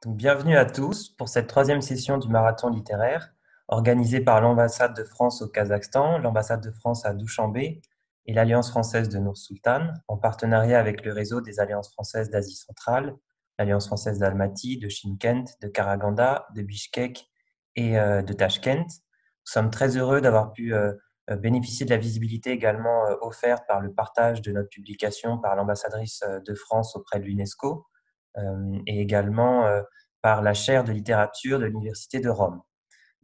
Donc, bienvenue à tous pour cette troisième session du marathon littéraire organisée par l'ambassade de France au Kazakhstan, l'ambassade de France à Douchanbé et l'Alliance française de Nour-Sultan en partenariat avec le réseau des Alliances françaises d'Asie centrale, l'Alliance française d'Almaty, de Chimkent, de Karaganda, de Bichkek et de Tachkent. Nous sommes très heureux d'avoir pu bénéficier de la visibilité également offerte par le partage de notre publication par l'ambassadrice de France auprès de l'UNESCO et également par la chaire de littérature de l'Université de Rome.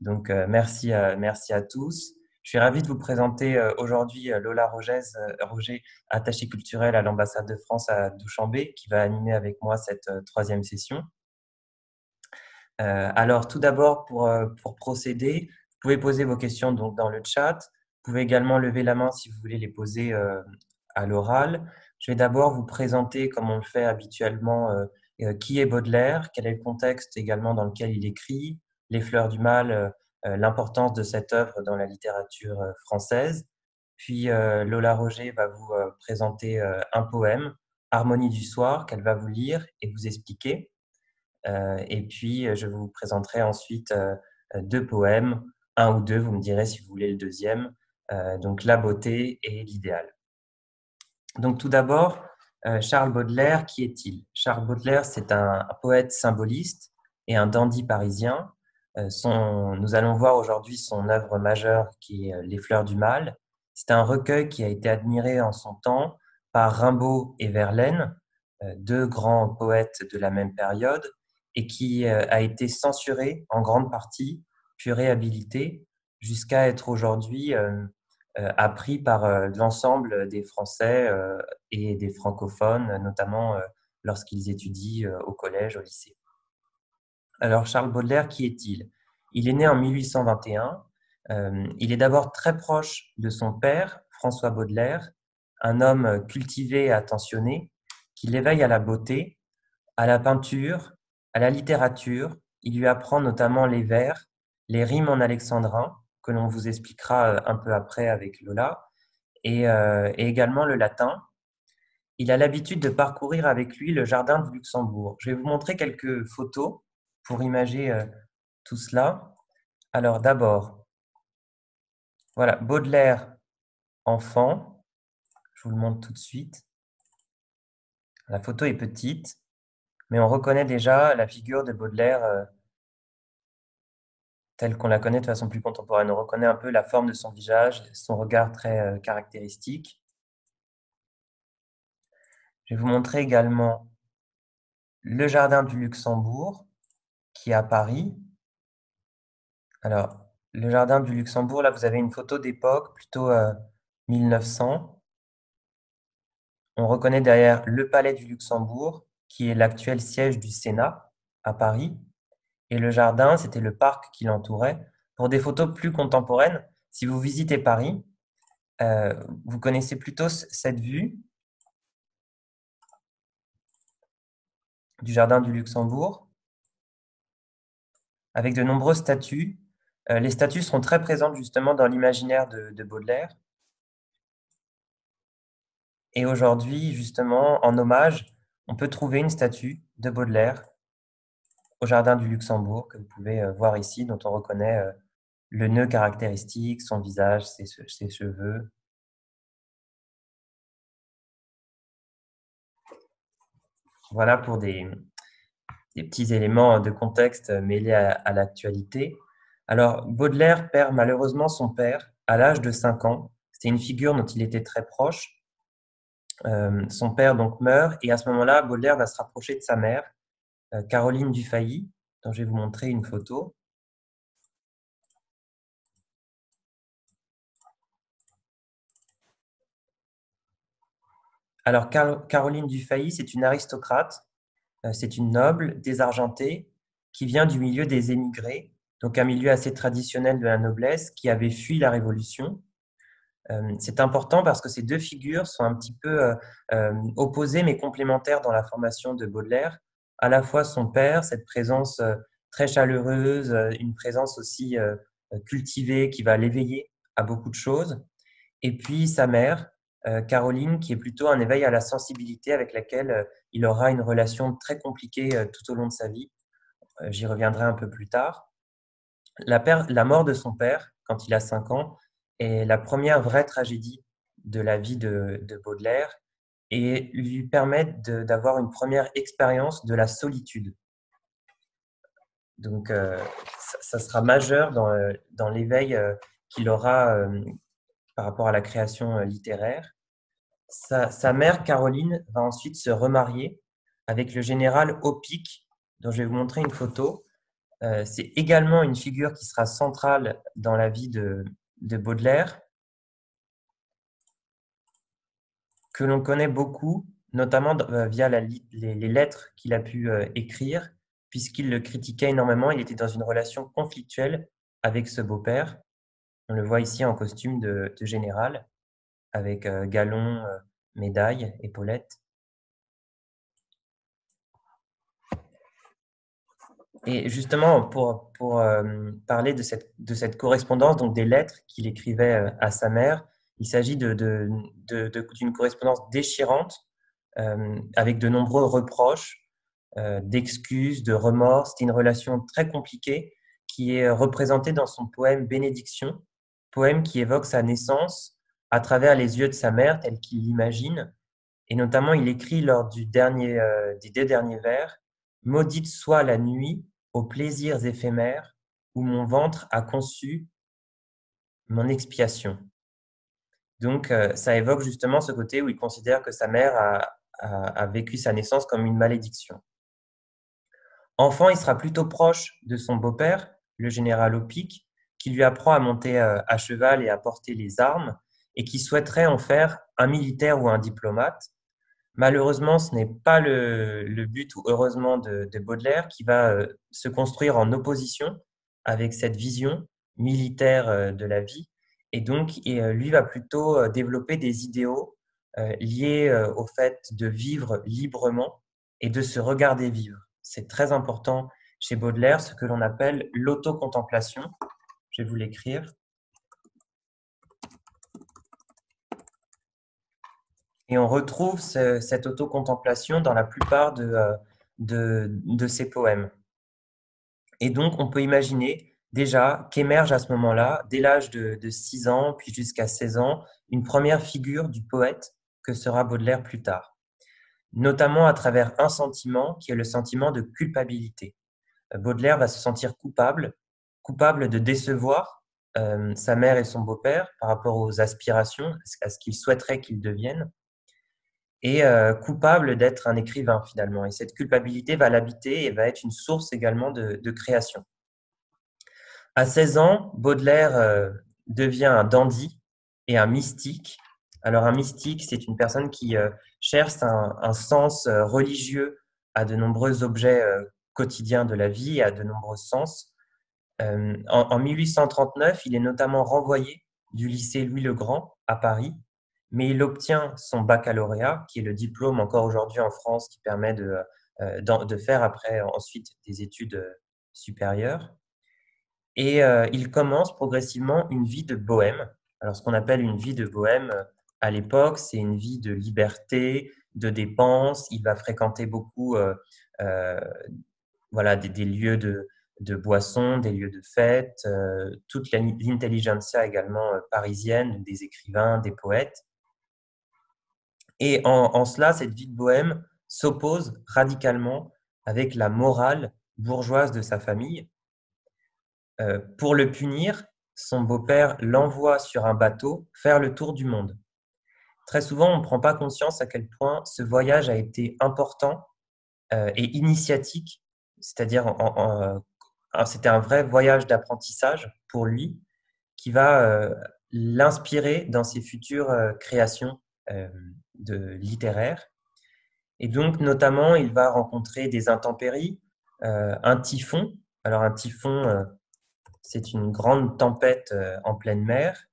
Donc, merci à tous. Je suis ravi de vous présenter aujourd'hui Lola Roger, attachée culturelle à l'ambassade de France à Douchanbé, qui va animer avec moi cette troisième session. Alors, tout d'abord, pour procéder, vous pouvez poser vos questions donc, dans le chat. Vous pouvez également lever la main si vous voulez les poser à l'oral. Je vais d'abord vous présenter, comme on le fait habituellement, qui est Baudelaire, quel est le contexte également dans lequel il écrit, les fleurs du mal, l'importance de cette œuvre dans la littérature française. Puis Lola Roger va vous présenter un poème, Harmonie du soir, qu'elle va vous lire et vous expliquer. Et puis, je vous présenterai ensuite deux poèmes, un ou deux, vous me direz si vous voulez le deuxième, donc La beauté et l'idéal. Donc tout d'abord, Charles Baudelaire, qui est-il? Charles Baudelaire, c'est un poète symboliste et un dandy parisien. Nous allons voir aujourd'hui son œuvre majeure qui est Les fleurs du mal. C'est un recueil qui a été admiré en son temps par Rimbaud et Verlaine, deux grands poètes de la même période, et qui a été censuré en grande partie, puis réhabilité, jusqu'à être aujourd'hui appris par l'ensemble des Français et des francophones, notamment lorsqu'ils étudient au collège, au lycée. Alors, Charles Baudelaire, qui est-il? Il est né en 1821. Il est d'abord très proche de son père, François Baudelaire, un homme cultivé et attentionné, qui l'éveille à la beauté, à la peinture, à la littérature. Il lui apprend notamment les vers, les rimes en alexandrin, que l'on vous expliquera un peu après avec Lola, et également le latin. Il a l'habitude de parcourir avec lui le jardin du Luxembourg. Je vais vous montrer quelques photos pour imager tout cela. Alors d'abord, voilà, Baudelaire, enfant. Je vous le montre tout de suite. La photo est petite, mais on reconnaît déjà la figure de Baudelaire telle qu'on la connaît de façon plus contemporaine. On reconnaît un peu la forme de son visage, son regard très caractéristique. Je vais vous montrer également le jardin du Luxembourg, qui est à Paris. Alors, le jardin du Luxembourg, là, vous avez une photo d'époque, plutôt 1900. On reconnaît derrière le palais du Luxembourg, qui est l'actuel siège du Sénat à Paris. Et le jardin, c'était le parc qui l'entourait. Pour des photos plus contemporaines, si vous visitez Paris, vous connaissez plutôt cette vue du jardin du Luxembourg, avec de nombreuses statues. Les statues seront très présentes justement dans l'imaginaire de Baudelaire. Et aujourd'hui, justement, en hommage, on peut trouver une statue de Baudelaire au jardin du Luxembourg, que vous pouvez voir ici, dont on reconnaît le nœud caractéristique, son visage, ses cheveux. Voilà pour des petits éléments de contexte mêlés à l'actualité. Alors, Baudelaire perd malheureusement son père à l'âge de 5 ans. C'était une figure dont il était très proche. Son père donc meurt et à ce moment-là, Baudelaire va se rapprocher de sa mère, Caroline Dufay, dont je vais vous montrer une photo. Alors, Caroline Dufay, c'est une aristocrate, c'est une noble désargentée qui vient du milieu des émigrés, donc un milieu assez traditionnel de la noblesse qui avait fui la Révolution. C'est important parce que ces deux figures sont un petit peu opposées mais complémentaires dans la formation de Baudelaire. À la fois son père, cette présence très chaleureuse, une présence aussi cultivée qui va l'éveiller à beaucoup de choses. Et puis sa mère, Caroline, qui est plutôt un éveil à la sensibilité avec laquelle il aura une relation très compliquée tout au long de sa vie. j'y reviendrai un peu plus tard. La mort de son père, quand il a 5 ans, est la première vraie tragédie de la vie de Baudelaire et lui permet d'avoir une première expérience de la solitude. Donc, ça sera majeur dans l'éveil qu'il aura par rapport à la création littéraire. Sa mère, Caroline, va ensuite se remarier avec le général Opic, dont je vais vous montrer une photo. C'est également une figure qui sera centrale dans la vie de Baudelaire, que l'on connaît beaucoup, notamment via les lettres qu'il a pu écrire, puisqu'il le critiquait énormément. Il était dans une relation conflictuelle avec ce beau-père. On le voit ici en costume de général, avec galon, médaille, épaulettes. Et justement, pour parler de cette correspondance, donc des lettres qu'il écrivait à sa mère, il s'agit d'une correspondance déchirante, avec de nombreux reproches, d'excuses, de remords. C'était une relation très compliquée qui est représentée dans son poème Bénédiction, poème qui évoque sa naissance à travers les yeux de sa mère, telle qu'il l'imagine. Et notamment, il écrit lors des 2 derniers vers: Maudite soit la nuit aux plaisirs éphémères où mon ventre a conçu mon expiation. Donc, ça évoque justement ce côté où il considère que sa mère a vécu sa naissance comme une malédiction. Enfant, il sera plutôt proche de son beau-père, le général Opic, qui lui apprend à monter à cheval et à porter les armes, et qui souhaiterait en faire un militaire ou un diplomate. Malheureusement, ce n'est pas le but, ou heureusement, de Baudelaire, qui va se construire en opposition avec cette vision militaire de la vie. Et donc, lui va plutôt développer des idéaux liés au fait de vivre librement et de se regarder vivre. C'est très important chez Baudelaire, ce que l'on appelle l'autocontemplation. Je vais vous l'écrire. Et on retrouve cette autocontemplation dans la plupart de ses poèmes. Et donc, on peut imaginer déjà qu'émerge à ce moment-là, dès l'âge de 6 ans, puis jusqu'à 16 ans, une première figure du poète que sera Baudelaire plus tard, notamment à travers un sentiment qui est le sentiment de culpabilité. Baudelaire va se sentir coupable de décevoir sa mère et son beau-père par rapport aux aspirations, à ce qu'il souhaiterait qu'ils deviennent, et coupable d'être un écrivain finalement. Et cette culpabilité va l'habiter et va être une source également de création. À 16 ans, Baudelaire devient un dandy et un mystique. Alors un mystique, c'est une personne qui cherche un sens religieux à de nombreux objets quotidiens de la vie et à de nombreux sens. En 1839, il est notamment renvoyé du lycée Louis-le-Grand à Paris, mais il obtient son baccalauréat, qui est le diplôme encore aujourd'hui en France qui permet de faire après ensuite des études supérieures. Et il commence progressivement une vie de bohème. Alors, ce qu'on appelle une vie de bohème à l'époque, c'est une vie de liberté, de dépenses. Il va fréquenter beaucoup voilà, des lieux de boissons, des lieux de fête, toute l'intelligentsia également parisienne, des écrivains, des poètes. Et en cela, cette vie de bohème s'oppose radicalement avec la morale bourgeoise de sa famille. Pour le punir, son beau-père l'envoie sur un bateau faire le tour du monde. Très souvent, on ne prend pas conscience à quel point ce voyage a été important et initiatique, c'est-à-dire c'était un vrai voyage d'apprentissage pour lui qui va l'inspirer dans ses futures créations littéraires. Et donc, notamment, il va rencontrer des intempéries, un typhon. Alors, un typhon, c'est une grande tempête en pleine mer.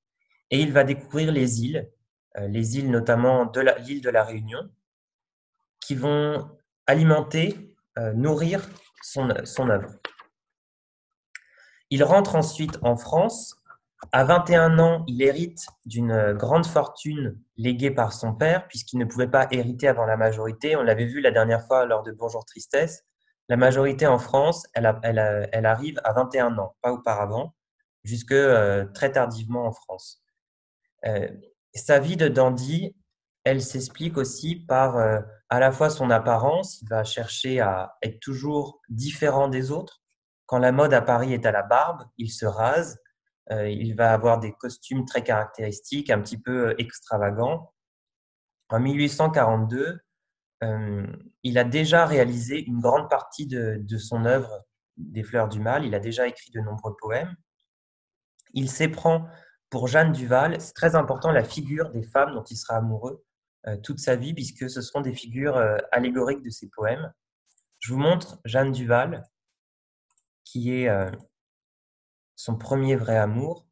Et il va découvrir les îles notamment de l'île de la Réunion, qui vont alimenter, nourrir son œuvre. Il rentre ensuite en France. À 21 ans, il hérite d'une grande fortune léguée par son père, puisqu'il ne pouvait pas hériter avant la majorité. On l'avait vu la dernière fois lors de Bonjour Tristesse. La majorité en France, elle arrive à 21 ans, pas auparavant, jusque très tardivement en France. Euh, Sa vie de dandy, elle s'explique aussi par à la fois son apparence. Il va chercher à être toujours différent des autres. Quand la mode à Paris est à la barbe, il se rase. Il va avoir des costumes très caractéristiques, un petit peu extravagants. En 1842, euh, il a déjà réalisé une grande partie de son œuvre des Fleurs du Mal. Il a déjà écrit de nombreux poèmes. Il s'éprend pour Jeanne Duval. C'est très important, la figure des femmes dont il sera amoureux toute sa vie, puisque ce seront des figures allégoriques de ses poèmes. Je vous montre Jeanne Duval, qui est son premier vrai amour.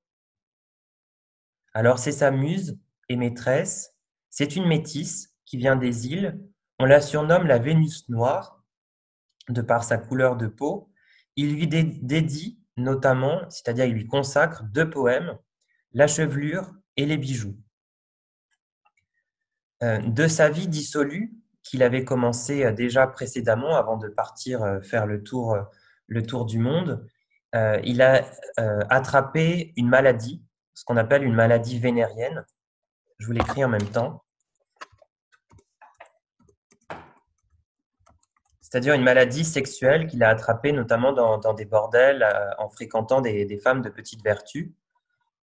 Alors, c'est sa muse et maîtresse. C'est une métisse qui vient des îles. On la surnomme la Vénus noire, de par sa couleur de peau. Il lui dédie notamment, c'est-à-dire il lui consacre 2 poèmes, La chevelure et les bijoux. De sa vie dissolue, qu'il avait commencé déjà précédemment avant de partir faire le tour du monde, il a attrapé une maladie, ce qu'on appelle une maladie vénérienne. Je vous l'écris en même temps. C'est-à-dire une maladie sexuelle qu'il a attrapée notamment dans des bordels en fréquentant des femmes de petite vertu.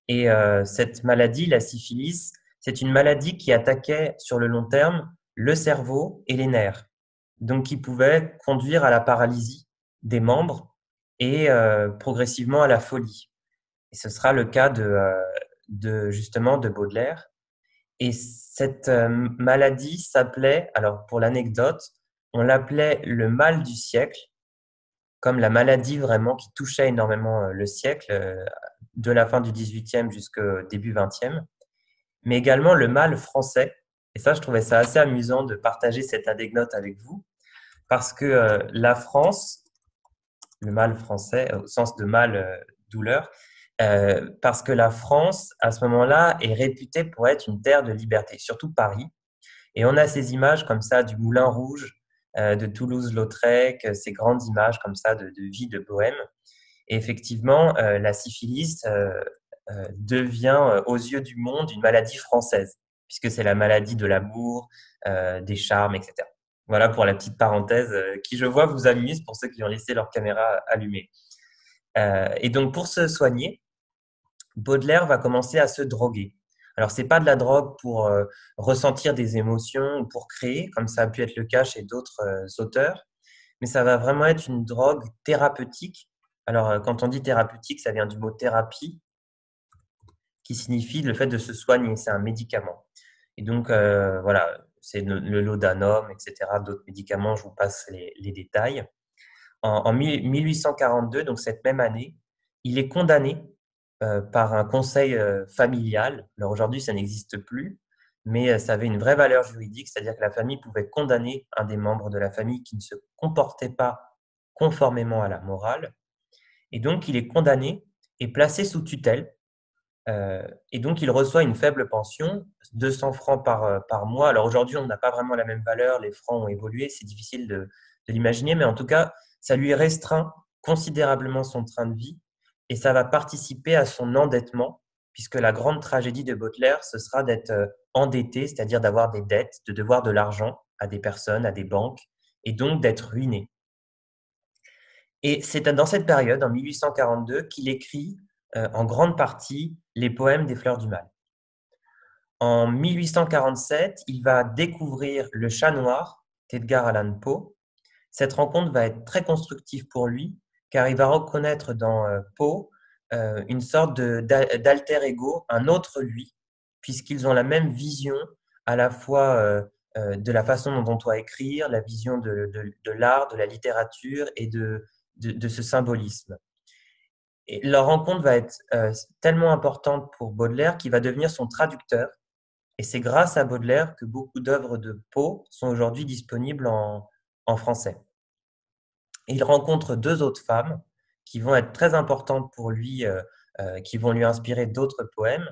Et cette maladie, la syphilis, c'est une maladie qui attaquait sur le long terme le cerveau et les nerfs, donc qui pouvait conduire à la paralysie des membres et progressivement à la folie. Et ce sera le cas justement de Baudelaire. Et cette maladie s'appelait, alors pour l'anecdote, on l'appelait le mal du siècle, comme la maladie vraiment qui touchait énormément le siècle, de la fin du 18e jusqu'au début 20e, mais également le mal français. Et ça, je trouvais ça assez amusant de partager cette anecdote avec vous, parce que la France, le mal français, au sens de mal, douleur, parce que la France, à ce moment-là, est réputée pour être une terre de liberté, surtout Paris. Et on a ces images comme ça du Moulin Rouge, de Toulouse-Lautrec, ces grandes images comme ça de vie, de bohème. Et effectivement, la syphilis devient aux yeux du monde une maladie française, puisque c'est la maladie de l'amour, des charmes, etc. Voilà pour la petite parenthèse qui, je vois, vous amuse pour ceux qui ont laissé leur caméra allumée. Et donc, pour se soigner, Baudelaire va commencer à se droguer. Alors, c'est pas de la drogue pour ressentir des émotions ou pour créer, comme ça a pu être le cas chez d'autres auteurs, mais ça va vraiment être une drogue thérapeutique. Alors, quand on dit thérapeutique, ça vient du mot thérapie, qui signifie le fait de se soigner. C'est un médicament. Et donc, voilà, c'est le laudanum, etc. D'autres médicaments, je vous passe les détails. En 1842, donc cette même année, il est condamné par un conseil familial. Alors aujourd'hui, ça n'existe plus, mais ça avait une vraie valeur juridique, c'est-à-dire que la famille pouvait condamner un des membres de la famille qui ne se comportait pas conformément à la morale. Et donc, il est condamné et placé sous tutelle. Et donc, il reçoit une faible pension, 200 francs par mois. Alors aujourd'hui, on n'a pas vraiment la même valeur, les francs ont évolué, c'est difficile de l'imaginer, mais en tout cas, ça lui restreint considérablement son train de vie et ça va participer à son endettement, puisque la grande tragédie de Baudelaire, ce sera d'être endetté, c'est-à-dire d'avoir des dettes, de devoir de l'argent à des personnes, à des banques, et donc d'être ruiné. Et c'est dans cette période, en 1842, qu'il écrit en grande partie les poèmes des Fleurs du Mal. En 1847, il va découvrir Le Chat Noir d'Edgar Allan Poe. Cette rencontre va être très constructive pour lui, car il va reconnaître dans Poe une sorte d'alter ego, un autre lui, puisqu'ils ont la même vision à la fois de la façon dont on doit écrire, la vision de l'art, de la littérature et de ce symbolisme. Et leur rencontre va être tellement importante pour Baudelaire qu'il va devenir son traducteur. Et c'est grâce à Baudelaire que beaucoup d'œuvres de Poe sont aujourd'hui disponibles en français. Et il rencontre 2 autres femmes qui vont être très importantes pour lui, qui vont lui inspirer d'autres poèmes.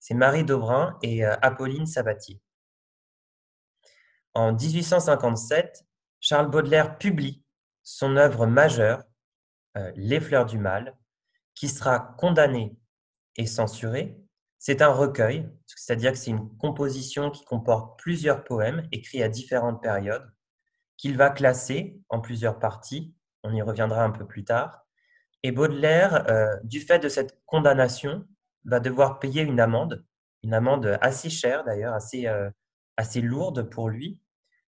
C'est Marie Daubrun et Apolline Sabatier. En 1857, Charles Baudelaire publie son œuvre majeure, Les Fleurs du Mal, qui sera condamnée et censurée. C'est un recueil, c'est-à-dire que c'est une composition qui comporte plusieurs poèmes écrits à différentes périodes, qu'il va classer en plusieurs parties. On y reviendra un peu plus tard. Et Baudelaire, du fait de cette condamnation, va devoir payer une amende assez chère d'ailleurs, assez lourde pour lui,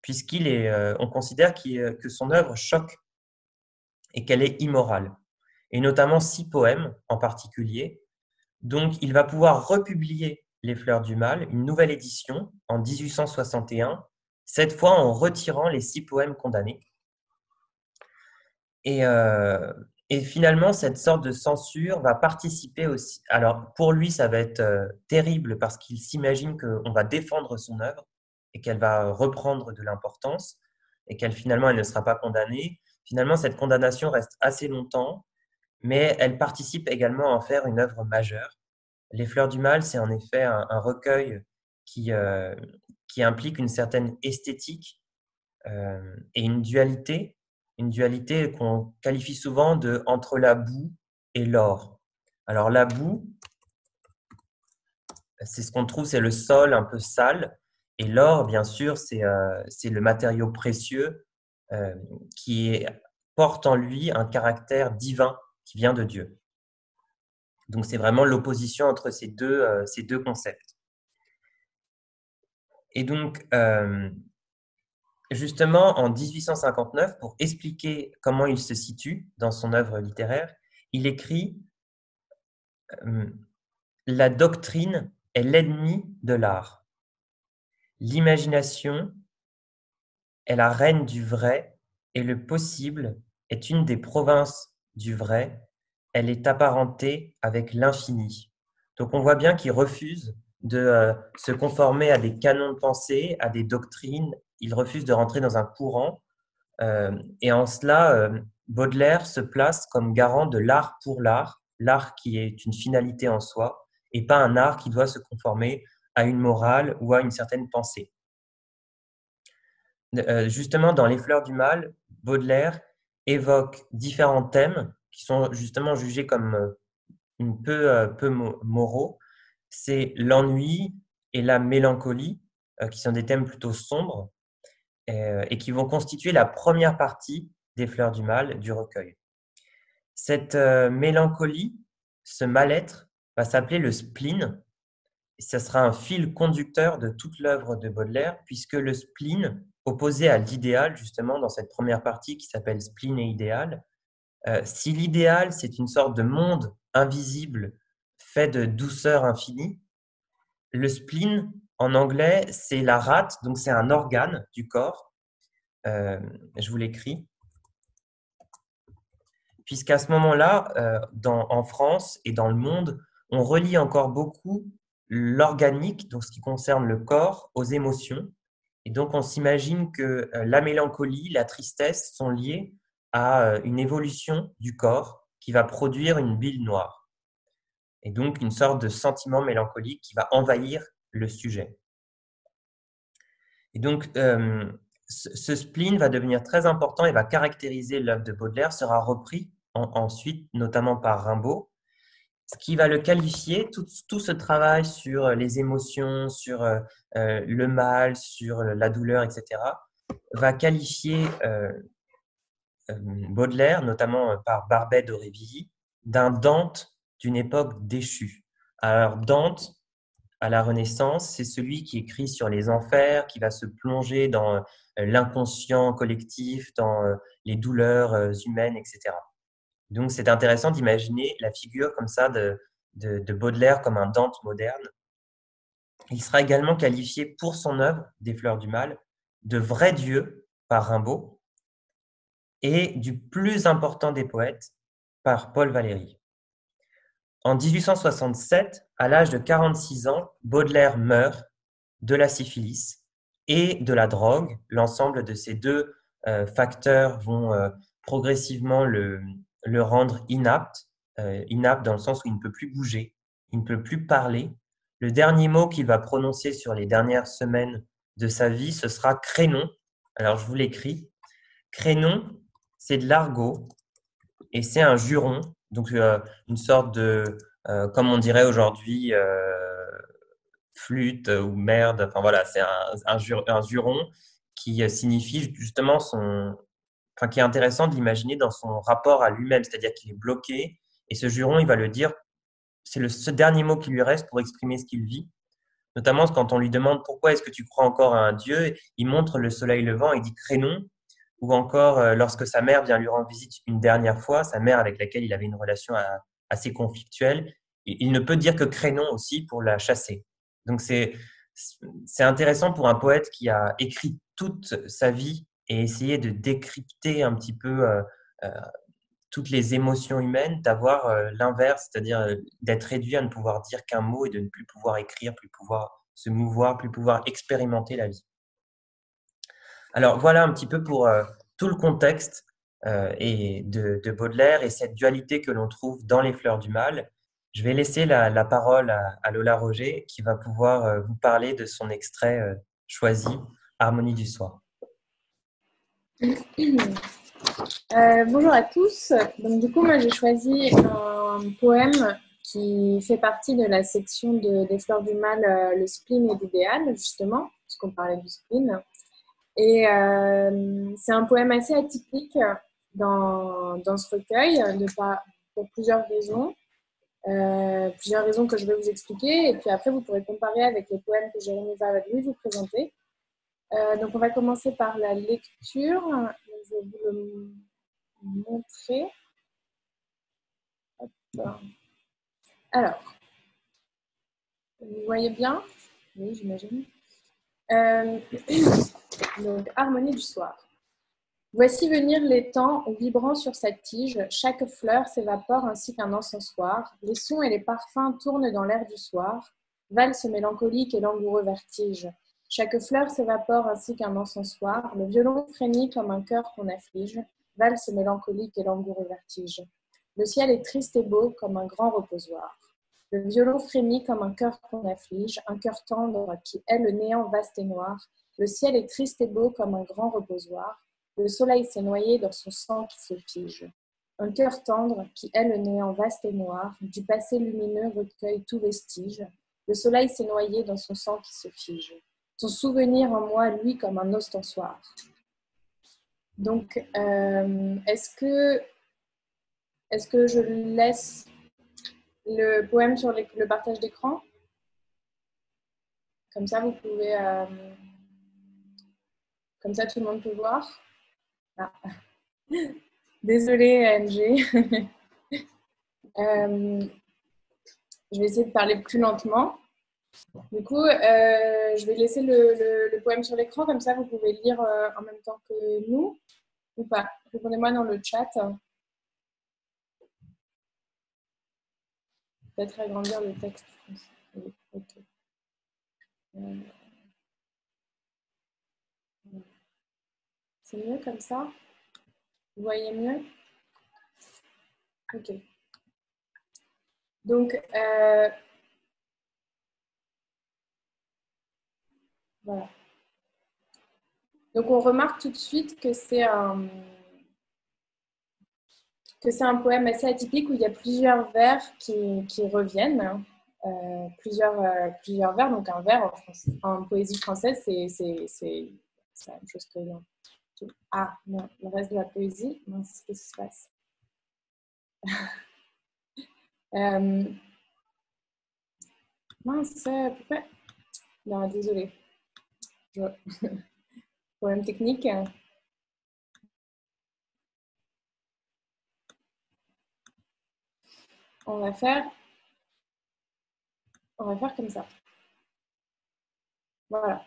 on considère que son œuvre choque et qu'elle est immorale, et notamment 6 poèmes en particulier. Donc, il va pouvoir republier Les Fleurs du Mal, une nouvelle édition en 1861, cette fois en retirant les 6 poèmes condamnés. Et, euh, et finalement, cette sorte de censure va participer aussi. Alors, pour lui, ça va être terrible parce qu'il s'imagine qu'on va défendre son œuvre et qu'elle va reprendre de l'importance et qu'elle finalement, elle ne sera pas condamnée. Finalement, cette condamnation reste assez longtemps, mais elle participe également à en faire une œuvre majeure. Les Fleurs du Mal, c'est en effet un recueil qui, euh, qui implique une certaine esthétique et une dualité qu'on qualifie souvent de entre la boue et l'or. Alors la boue, c'est ce qu'on trouve, c'est le sol un peu sale, et l'or, bien sûr, c'est le matériau précieux euh, porte en lui un caractère divin qui vient de Dieu. Donc c'est vraiment l'opposition entre ces deux concepts. Et donc, justement, en 1859, pour expliquer comment il se situe dans son œuvre littéraire, il écrit La doctrine est l'ennemi de l'art. L'imagination est la reine du vrai et le possible est une des provinces du vrai. Elle est apparentée avec l'infini. Donc on voit bien qu'il refuse de se conformer à des canons de pensée, à des doctrines. Il refuse de rentrer dans un courant. Et en cela, Baudelaire se place comme garant de l'art pour l'art qui est une finalité en soi, et pas un art qui doit se conformer à une morale ou à une certaine pensée. Justement, dans Les Fleurs du Mal, Baudelaire évoque différents thèmes qui sont justement jugés comme peu moraux. C'est l'ennui et la mélancolie, qui sont des thèmes plutôt sombres, et qui vont constituer la première partie des Fleurs du Mal du recueil. Cette mélancolie, ce mal-être, va s'appeler le spleen. Et ça sera un fil conducteur de toute l'œuvre de Baudelaire, puisque le spleen, opposé à l'idéal, justement, dans cette première partie qui s'appelle spleen et idéal, si l'idéal, c'est une sorte de monde invisible fait de douceur infinie, le spleen, en anglais, c'est la rate, donc c'est un organe du corps. Je vous l'écris. Puisqu'à ce moment-là, en France et dans le monde, on relie encore beaucoup l'organique, donc ce qui concerne le corps, aux émotions. Et donc, on s'imagine que la mélancolie, la tristesse sont liées à une évolution du corps qui va produire une bile noire. Et donc, une sorte de sentiment mélancolique qui va envahir le sujet. Et donc, ce spleen va devenir très important et va caractériser l'œuvre de Baudelaire, sera repris ensuite, notamment par Rimbaud, ce qui va le qualifier, tout ce travail sur les émotions, sur le mal, sur la douleur, etc., va qualifier Baudelaire, notamment par Barbey d'Aurevilly, d'un Dante d'une époque déchue. Alors Dante, à la Renaissance, c'est celui qui écrit sur les enfers, qui va se plonger dans l'inconscient collectif, dans les douleurs humaines, etc. Donc, c'est intéressant d'imaginer la figure comme ça de Baudelaire comme un Dante moderne. Il sera également qualifié pour son œuvre, Des Fleurs du Mal, de vrai Dieu par Rimbaud et du plus important des poètes par Paul Valéry. En 1867, à l'âge de 46 ans, Baudelaire meurt de la syphilis et de la drogue. L'ensemble de ces deux facteurs vont progressivement le rendre inapte, inapte dans le sens où il ne peut plus bouger, il ne peut plus parler. Le dernier mot qu'il va prononcer sur les dernières semaines de sa vie, ce sera Crénon. Alors je vous l'écris. Crénon, c'est de l'argot et c'est un juron, donc une sorte de, comme on dirait aujourd'hui, flûte ou merde. Enfin voilà, c'est un juron qui signifie justement enfin qui est intéressant de l'imaginer dans son rapport à lui-même, c'est-à-dire qu'il est bloqué et ce juron, il va le dire, c'est ce dernier mot qui lui reste pour exprimer ce qu'il vit. Notamment quand on lui demande pourquoi est-ce que tu crois encore à un Dieu, il montre le soleil levant et dit Crénon, ou encore lorsque sa mère vient lui rendre visite une dernière fois, sa mère avec laquelle il avait une relation assez conflictuelle, il ne peut dire que Crénon aussi pour la chasser. Donc c'est intéressant pour un poète qui a écrit toute sa vie et essayé de décrypter un petit peu euh, toutes les émotions humaines, d'avoir l'inverse, c'est-à-dire d'être réduit à ne pouvoir dire qu'un mot et de ne plus pouvoir écrire, plus pouvoir se mouvoir, plus pouvoir expérimenter la vie. Alors voilà un petit peu pour tout le contexte et de Baudelaire et cette dualité que l'on trouve dans Les Fleurs du Mal. Je vais laisser la parole à Lola Roger qui va pouvoir vous parler de son extrait choisi, Harmonie du soir. Bonjour à tous. Donc, du coup, moi, j'ai choisi un poème qui fait partie de la section des Fleurs du Mal, le spleen et l'idéal, justement, puisqu'on parlait du spleen. Et c'est un poème assez atypique dans ce recueil, pour plusieurs raisons. Plusieurs raisons que je vais vous expliquer. Et puis après, vous pourrez comparer avec les poèmes que Jérémy va vous présenter. Donc, on va commencer par la lecture. Je vais vous le montrer. Alors, vous voyez bien? Oui, j'imagine. Donc, harmonie du soir. Voici venir les temps où, vibrant sur sa tige, chaque fleur s'évapore ainsi qu'un encensoir. Les sons et les parfums tournent dans l'air du soir, valse mélancolique et langoureux vertige. Chaque fleur s'évapore ainsi qu'un encensoir. Le violon frémit comme un cœur qu'on afflige, valse mélancolique et langoureux vertige. Le ciel est triste et beau comme un grand reposoir. Le violon frémit comme un cœur qu'on afflige, un cœur tendre qui hait le néant vaste et noir. Le ciel est triste et beau comme un grand reposoir. Le soleil s'est noyé dans son sang qui se fige. Un cœur tendre qui hait le néant vaste et noir, du passé lumineux recueille tout vestige. Le soleil s'est noyé dans son sang qui se fige. Son souvenir en moi, lui, comme un ostensoir. Donc, est-ce que je laisse le poème sur le partage d'écran? Comme ça, vous pouvez... comme ça, tout le monde peut voir. Ah. Désolée, AMG. Je vais essayer de parler plus lentement. Du coup, je vais laisser le poème sur l'écran, comme ça vous pouvez lire en même temps que nous, ou pas. Répondez-moi dans le chat. Peut-être agrandir le texte français. Okay. C'est mieux comme ça? Vous voyez mieux? Ok. Donc, voilà. Donc, on remarque tout de suite que c'est un poème assez atypique où il y a plusieurs vers qui reviennent. Plusieurs vers. Donc, un vers en poésie française, c'est la même chose que dans... Ah, non, le reste de la poésie, mince, qu'est-ce qui se passe? Mince, pourquoi? Non, désolé. Problème technique. On va faire comme ça. Voilà.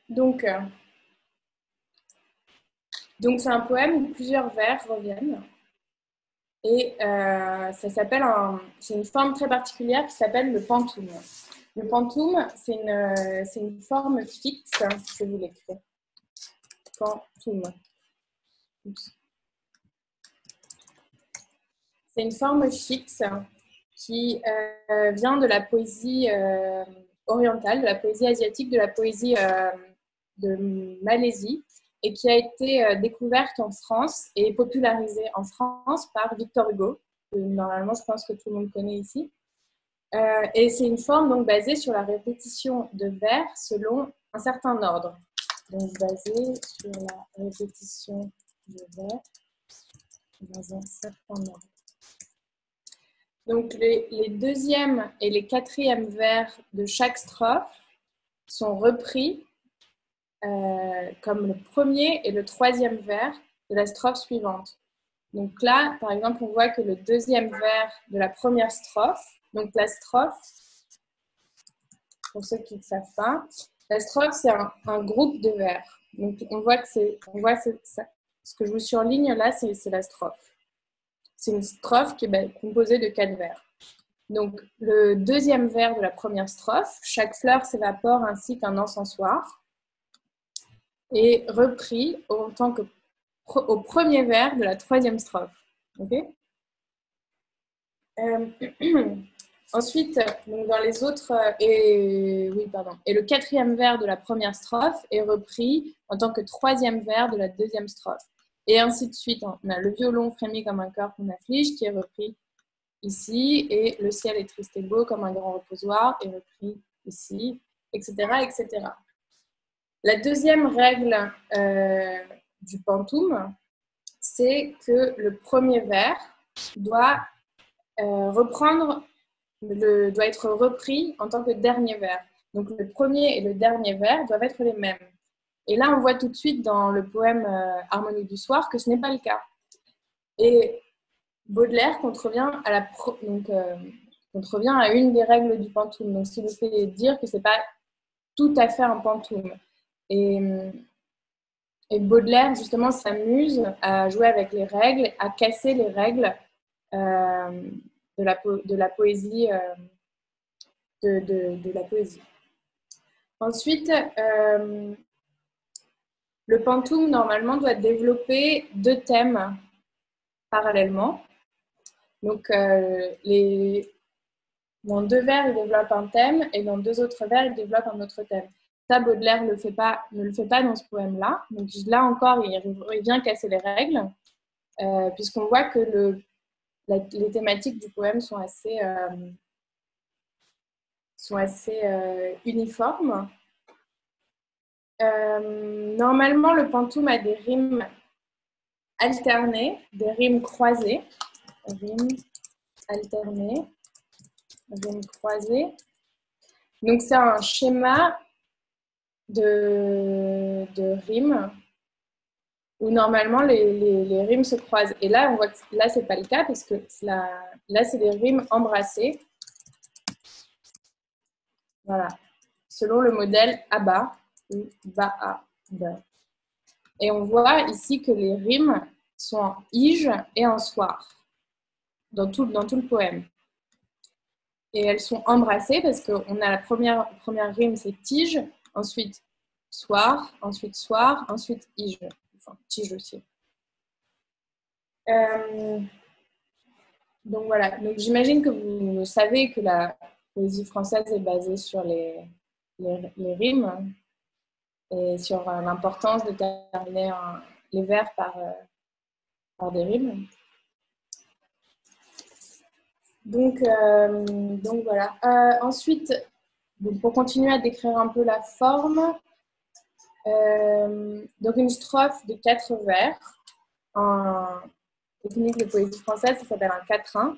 Donc c'est un poème où plusieurs vers reviennent. Et ça s'appelle c'est une forme très particulière qui s'appelle le pantoum. Le pantoum, c'est une forme fixe. Je vais vous l'écrire. Pantoum. C'est une forme fixe qui vient de la poésie orientale, de la poésie asiatique, de la poésie de Malaisie et qui a été découverte en France et popularisée en France par Victor Hugo, que normalement je pense que tout le monde connaît ici. Et c'est une forme donc basée sur la répétition de vers selon un certain ordre. Donc basée sur la répétition de vers dans un certain ordre. Donc les deuxièmes et les quatrièmes vers de chaque strophe sont repris comme le premier et le troisième vers de la strophe suivante. Donc là, par exemple, on voit que le deuxième vers de la première strophe, donc la strophe, pour ceux qui ne savent pas, la strophe, c'est un groupe de vers. Donc on voit que ce que je vous surligne là, c'est la strophe. C'est une strophe qui est composée de 4 vers. Donc le deuxième vers de la première strophe, chaque fleur s'évapore ainsi qu'un encensoir, est repris au premier vers de la troisième strophe. Okay. Ensuite, donc dans les autres, et le quatrième vers de la première strophe est repris en tant que troisième vers de la deuxième strophe. Et ainsi de suite. On a le violon frémit comme un cœur qu'on afflige qui est repris ici, et le ciel est triste et beau comme un grand reposoir est repris ici, etc., etc. La deuxième règle du pantoum, c'est que le premier vers doit doit être repris en tant que dernier vers. Donc le premier et le dernier vers doivent être les mêmes. Et là, on voit tout de suite dans le poème Harmonie du soir que ce n'est pas le cas. Et Baudelaire contrevient à une des règles du pantoum. Donc, ce qui nous fait dire que ce n'est pas tout à fait un pantoum. Et Baudelaire, justement, s'amuse à jouer avec les règles, à casser les règles de la poésie. De la poésie. Ensuite, le pantoum, normalement, doit développer 2 thèmes parallèlement. Donc, dans 2 vers, il développe un thème, et dans 2 autres vers, il développe un autre thème. Ça, Baudelaire ne le fait pas dans ce poème-là. Donc là encore, il vient casser les règles, puisqu'on voit que les thématiques du poème sont assez uniformes. Normalement, le pantoum a des rimes alternées, des rimes croisées. Rimes alternées, rimes croisées. Donc, c'est un schéma de rimes où normalement les rimes se croisent. Et là, on voit que là, c'est pas le cas parce que là, c'est des rimes embrassées. Voilà. Selon le modèle ABA ou BAA. Et on voit ici que les rimes sont en ige et en soir dans tout le poème. Et elles sont embrassées parce qu'on a la première rime, c'est tige, ensuite soir, ensuite ige. Enfin, tige aussi. Donc voilà. Donc j'imagine que vous savez que la poésie française est basée sur les rimes et sur l'importance de terminer les vers par des rimes. Donc voilà. Ensuite, pour continuer à décrire un peu la forme, donc une strophe de 4 vers en technique de poésie française, ça s'appelle un quatrain.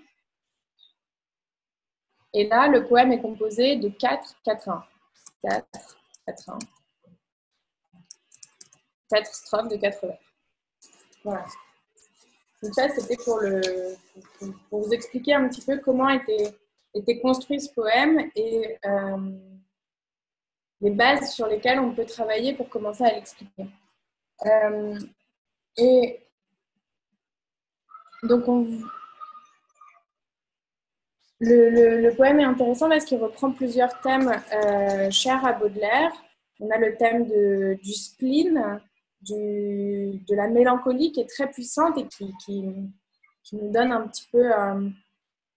Et là, le poème est composé de 4 quatrains. 4 quatrains. 4 strophes de 4 vers. Voilà. Donc ça, c'était pour vous expliquer un petit peu comment était construit ce poème et les bases sur lesquelles on peut travailler pour commencer à l'expliquer. Et donc, le poème est intéressant parce qu'il reprend plusieurs thèmes chers à Baudelaire. On a le thème du spleen, de la mélancolie qui est très puissante et qui nous donne un petit peu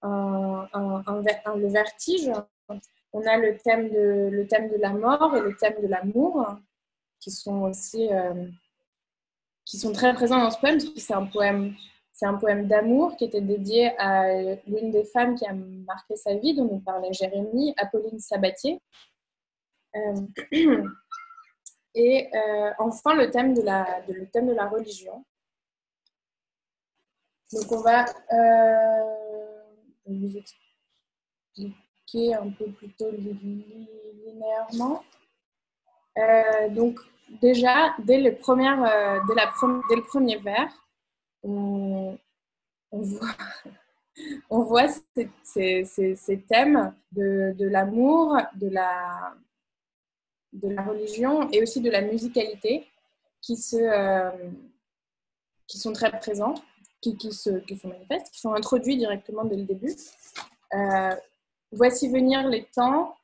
le vertige. On a le thème de la mort et le thème de l'amour qui sont aussi qui sont très présents dans ce poème, parce que c'est un poème d'amour qui était dédié à l'une des femmes qui a marqué sa vie, dont nous parlait Jérémie, Apolline Sabatier. Et enfin, le thème de la religion. Donc, on va vous expliquer un peu plutôt linéairement. Donc, déjà, dès le premier vers, on voit ces thèmes de l'amour, de la religion et aussi de la musicalité qui sont très présents, qui se manifestent, qui sont introduits directement dès le début. Voici venir les temps.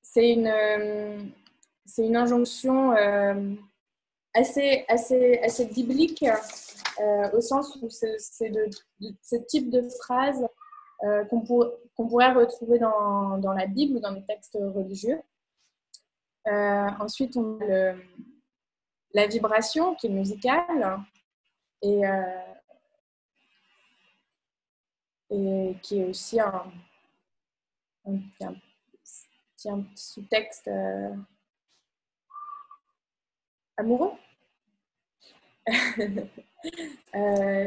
C'est une injonction assez biblique, au sens où c'est de ce type de phrase qu'on pourrait retrouver dans la Bible ou dans les textes religieux. Ensuite, on a la vibration qui est musicale et qui est aussi un sous-texte amoureux.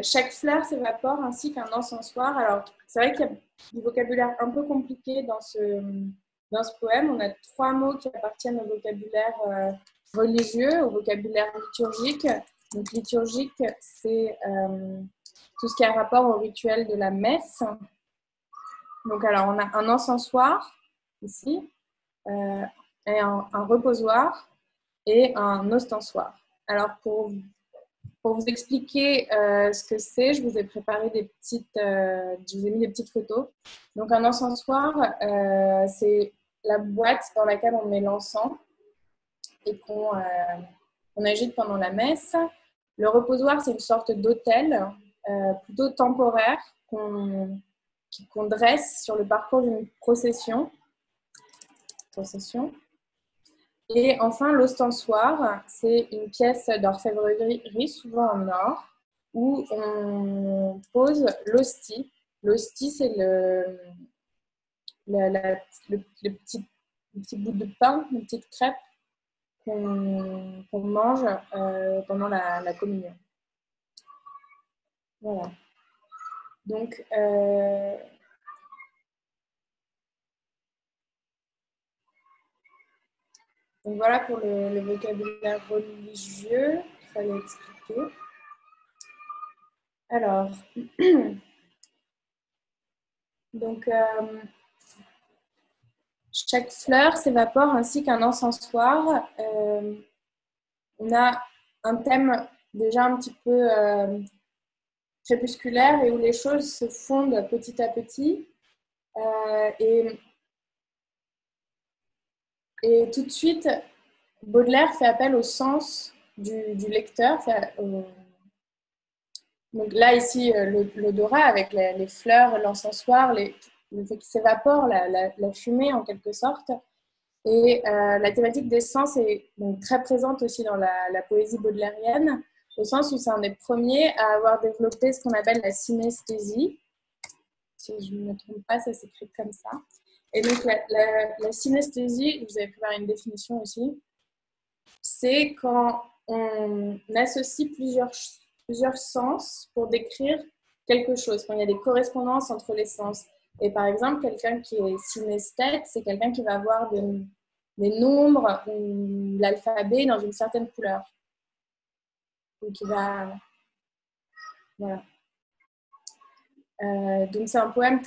Chaque fleur s'évapore ainsi qu'un encensoir. Alors, c'est vrai qu'il y a du vocabulaire un peu compliqué dans ce poème. On a 3 mots qui appartiennent au vocabulaire religieux, au vocabulaire liturgique. Donc, liturgique, c'est tout ce qui a rapport au rituel de la messe. Donc, alors, on a un encensoir, ici, et un reposoir et un ostensoir. Alors, pour vous expliquer ce que c'est, je vous ai préparé je vous ai mis des petites photos. Donc, un encensoir, c'est la boîte dans laquelle on met l'encens et qu'on agite pendant la messe. Le reposoir, c'est une sorte d'autel plutôt temporaire qu'on dresse sur le parcours d'une procession. Et enfin, l'ostensoir, c'est une pièce d'orfèvrerie, souvent en or, où on pose l'hostie. L'hostie, c'est le petit bout de pain, une petite crêpe qu'on mange pendant la communion. Voilà. Donc, voilà pour le vocabulaire religieux qu'il fallait expliquer. Alors, donc, chaque fleur s'évapore ainsi qu'un encensoir. On a un thème déjà un petit peu crépusculaire et où les choses se fondent petit à petit. Et tout de suite, Baudelaire fait appel au sens du lecteur. Donc là, ici, l'odorat avec les fleurs, l'encensoir, le fait qu'il s'évapore, la fumée en quelque sorte. Et la thématique des sens est donc très présente aussi dans la poésie baudelairienne, au sens où c'est un des premiers à avoir développé ce qu'on appelle la synesthésie. Si je ne me trompe pas, ça s'écrit comme ça. Et donc la synesthésie, vous avez préparé une définition aussi, c'est quand on associe plusieurs sens pour décrire quelque chose, quand il y a des correspondances entre les sens. Et par exemple, quelqu'un qui est synesthète, c'est quelqu'un qui va avoir des nombres ou l'alphabet dans une certaine couleur. Donc, il va... Voilà. Donc, c'est un poème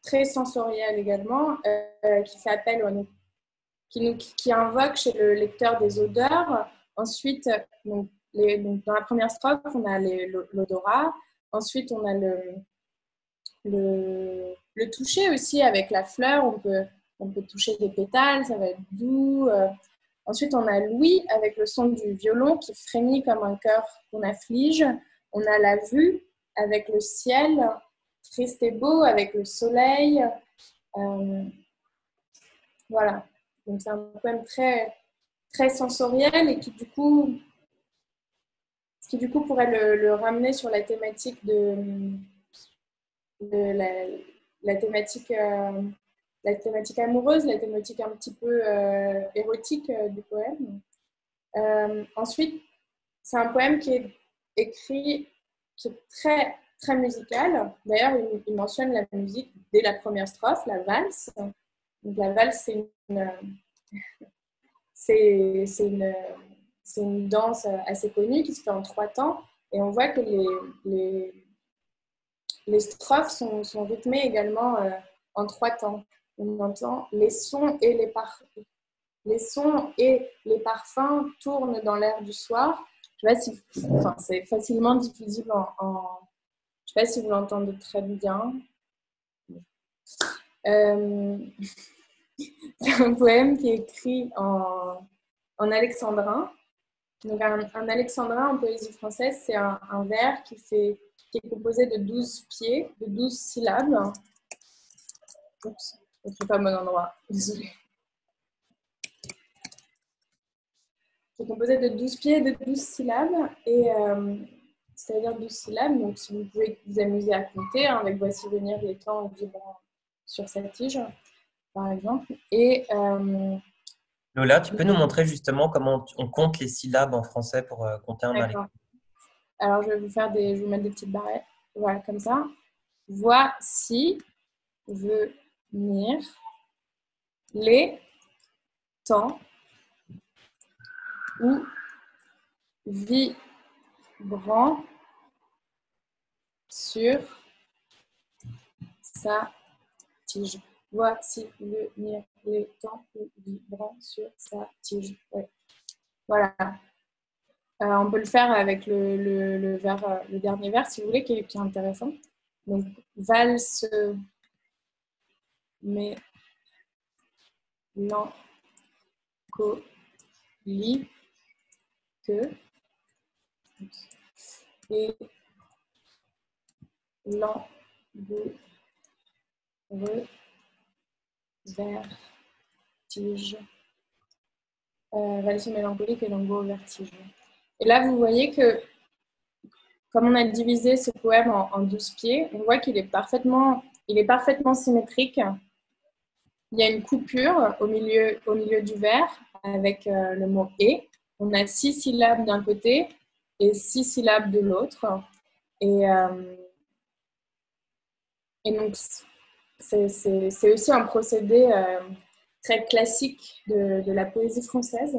très sensoriel également, qui fait appel qui invoque chez le lecteur des odeurs. Ensuite, donc, dans la première strophe, on a l'odorat. Ensuite, on a le toucher aussi avec la fleur. On peut toucher des pétales, ça va être doux. Ensuite, on a l'ouïe avec le son du violon qui frémit comme un cœur qu'on afflige. On a la vue avec le ciel, triste et beau avec le soleil. Voilà. Donc, c'est un poème très, très sensoriel et qui du coup pourrait le ramener sur la thématique de la thématique amoureuse, la thématique un petit peu érotique du poème. Ensuite, c'est un poème qui est écrit, qui est très, très musical. D'ailleurs, il mentionne la musique dès la première strophe, la valse. Donc, la valse, c'est une danse assez connue qui se fait en 3 temps. Et on voit que les strophes sont rythmées également en 3 temps. On entend les sons et les parfums tournent dans l'air du soir. Je sais pas si, enfin, c'est facilement diffusible je sais pas si vous l'entendez très bien. C'est un poème qui est écrit en alexandrin. Donc un alexandrin en poésie française, c'est un vers qui est composé de 12 pieds, de 12 syllabes. Oups, je ne suis pas au bon endroit, désolée. Qui est composé de 12 pieds et de 12 syllabes. Et c'est-à-dire 12 syllabes. Donc, si vous pouvez vous amuser à compter, hein, avec Voici venir les temps vibrant sur sa tige, par exemple. Et Lola, tu peux nous montrer justement comment on compte les syllabes en français pour compter un d'accord. alexandrin? Alors, je vais vous mettre des petites barrettes. Voilà, comme ça. Voici venir les temps où vibrant sur sa tige. Voici venir les temps où vibrant sur sa tige. Ouais. Voilà. On peut le faire avec le dernier vers, si vous voulez, qui est intéressant. Donc, valse, mélancolie, que, et langoureux, vertige. Valse mélancolique et langoureux, vertige. Et là, vous voyez que, comme on a divisé ce poème en 12 pieds, on voit qu'il est parfaitement symétrique. Il y a une coupure au milieu du vers avec le mot « et ». On a 6 syllabes d'un côté et 6 syllabes de l'autre. Et donc, c'est aussi un procédé très classique de la poésie française.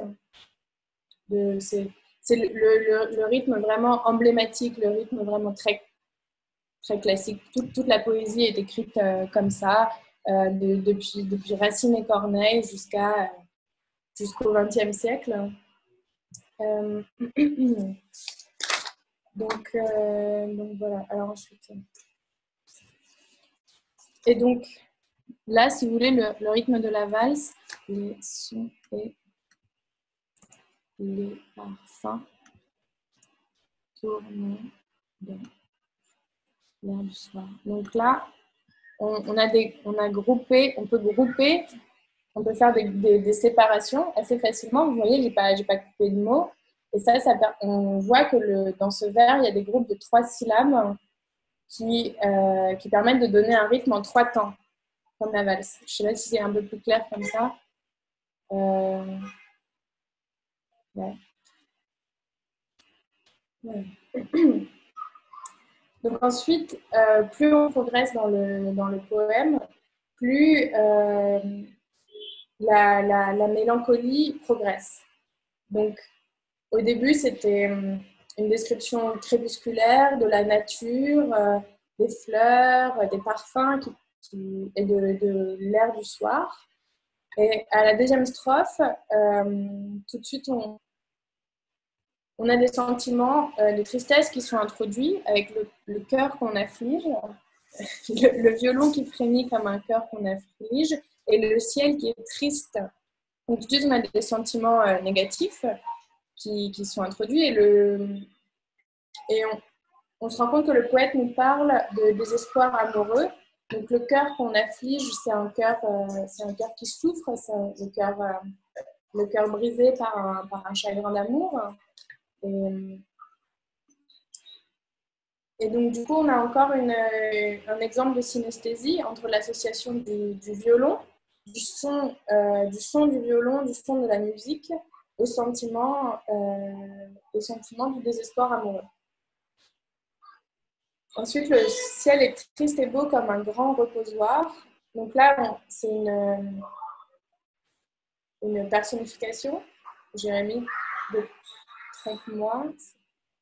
C'est le rythme vraiment emblématique, le rythme vraiment très, très classique. Toute la poésie est écrite comme ça, depuis Racine et Corneille jusqu'au XXe siècle. Donc voilà. Alors ensuite. Et donc là, si vous voulez, le rythme de la valse, les sons et les parfums tournent dans l'air du soir. Donc là, on peut faire des séparations assez facilement. Vous voyez, j'ai pas coupé de mots. Et on voit que dans ce vers, il y a des groupes de 3 syllabes qui permettent de donner un rythme en 3 temps, comme la valse. Je ne sais pas si c'est un peu plus clair comme ça. Ouais. Ouais. Donc ensuite, plus on progresse dans le poème, plus la mélancolie progresse. Donc, au début, c'était une description crépusculaire de la nature, des fleurs, des parfums et de l'air du soir. Et à la deuxième strophe, tout de suite, on a des sentiments de tristesse qui sont introduits avec le cœur qu'on afflige, le violon qui frémit comme un cœur qu'on afflige et le ciel qui est triste. Donc, tout de suite, on a des sentiments négatifs qui sont introduits et on se rend compte que le poète nous parle de désespoir amoureux. Donc, le cœur qu'on afflige, c'est un cœur qui souffre, c'est le cœur le cœur brisé par un chagrin d'amour. Et donc, du coup, on a encore un exemple de synesthésie entre l'association du violon, du son du violon, du son de la musique, au sentiment du désespoir amoureux. Ensuite, le ciel est triste et beau comme un grand reposoir. Donc là, c'est une personnification. Jérémie de trompe-moi.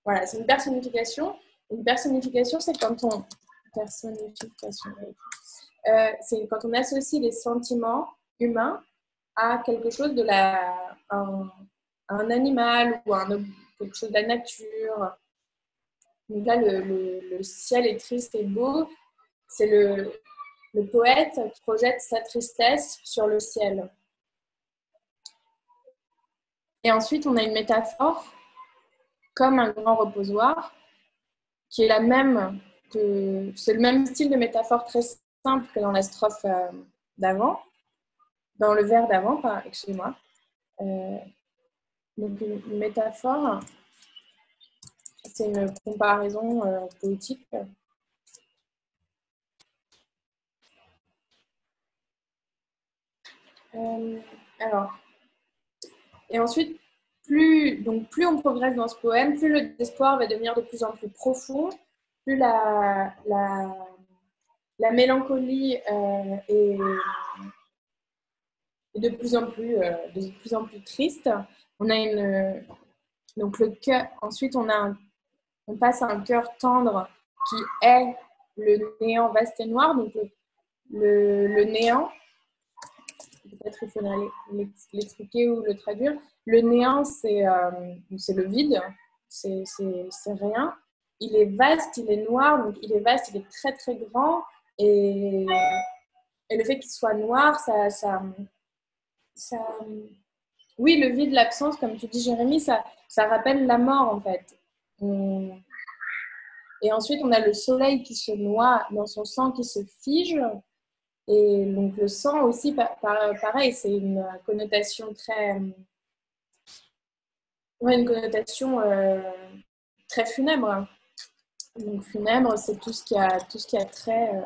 Voilà, c'est une personnification. Une personnification, c'est quand on c'est quand on associe les sentiments humains à quelque chose un animal ou quelque chose de la nature. Donc là, le ciel est triste et beau. C'est le poète qui projette sa tristesse sur le ciel. Et ensuite, on a une métaphore comme un grand reposoir qui est la même que c'est le même style de métaphore très simple que dans la strophe d'avant, dans le vers d'avant, excusez-moi. Donc une métaphore, c'est une comparaison poétique. Alors, et ensuite, plus on progresse dans ce poème, plus le désespoir va devenir de plus en plus profond, plus la mélancolie est de plus en plus triste. On a donc le cœur. Ensuite, on passe à un cœur tendre qui est le néant vaste et noir. Donc le néant, peut-être il faudrait l'expliquer ou le traduire. Le néant, c'est le vide, c'est rien. Il est vaste, il est noir, donc il est vaste, il est très très grand. Et le fait qu'il soit noir, oui, le vide, l'absence, comme tu dis, Jérémie, ça rappelle la mort en fait. Et ensuite, on a le soleil qui se noie dans son sang, qui se fige. Et donc le sang aussi, pareil, c'est une connotation une connotation très funèbre. Donc funèbre, c'est tout ce qui a trait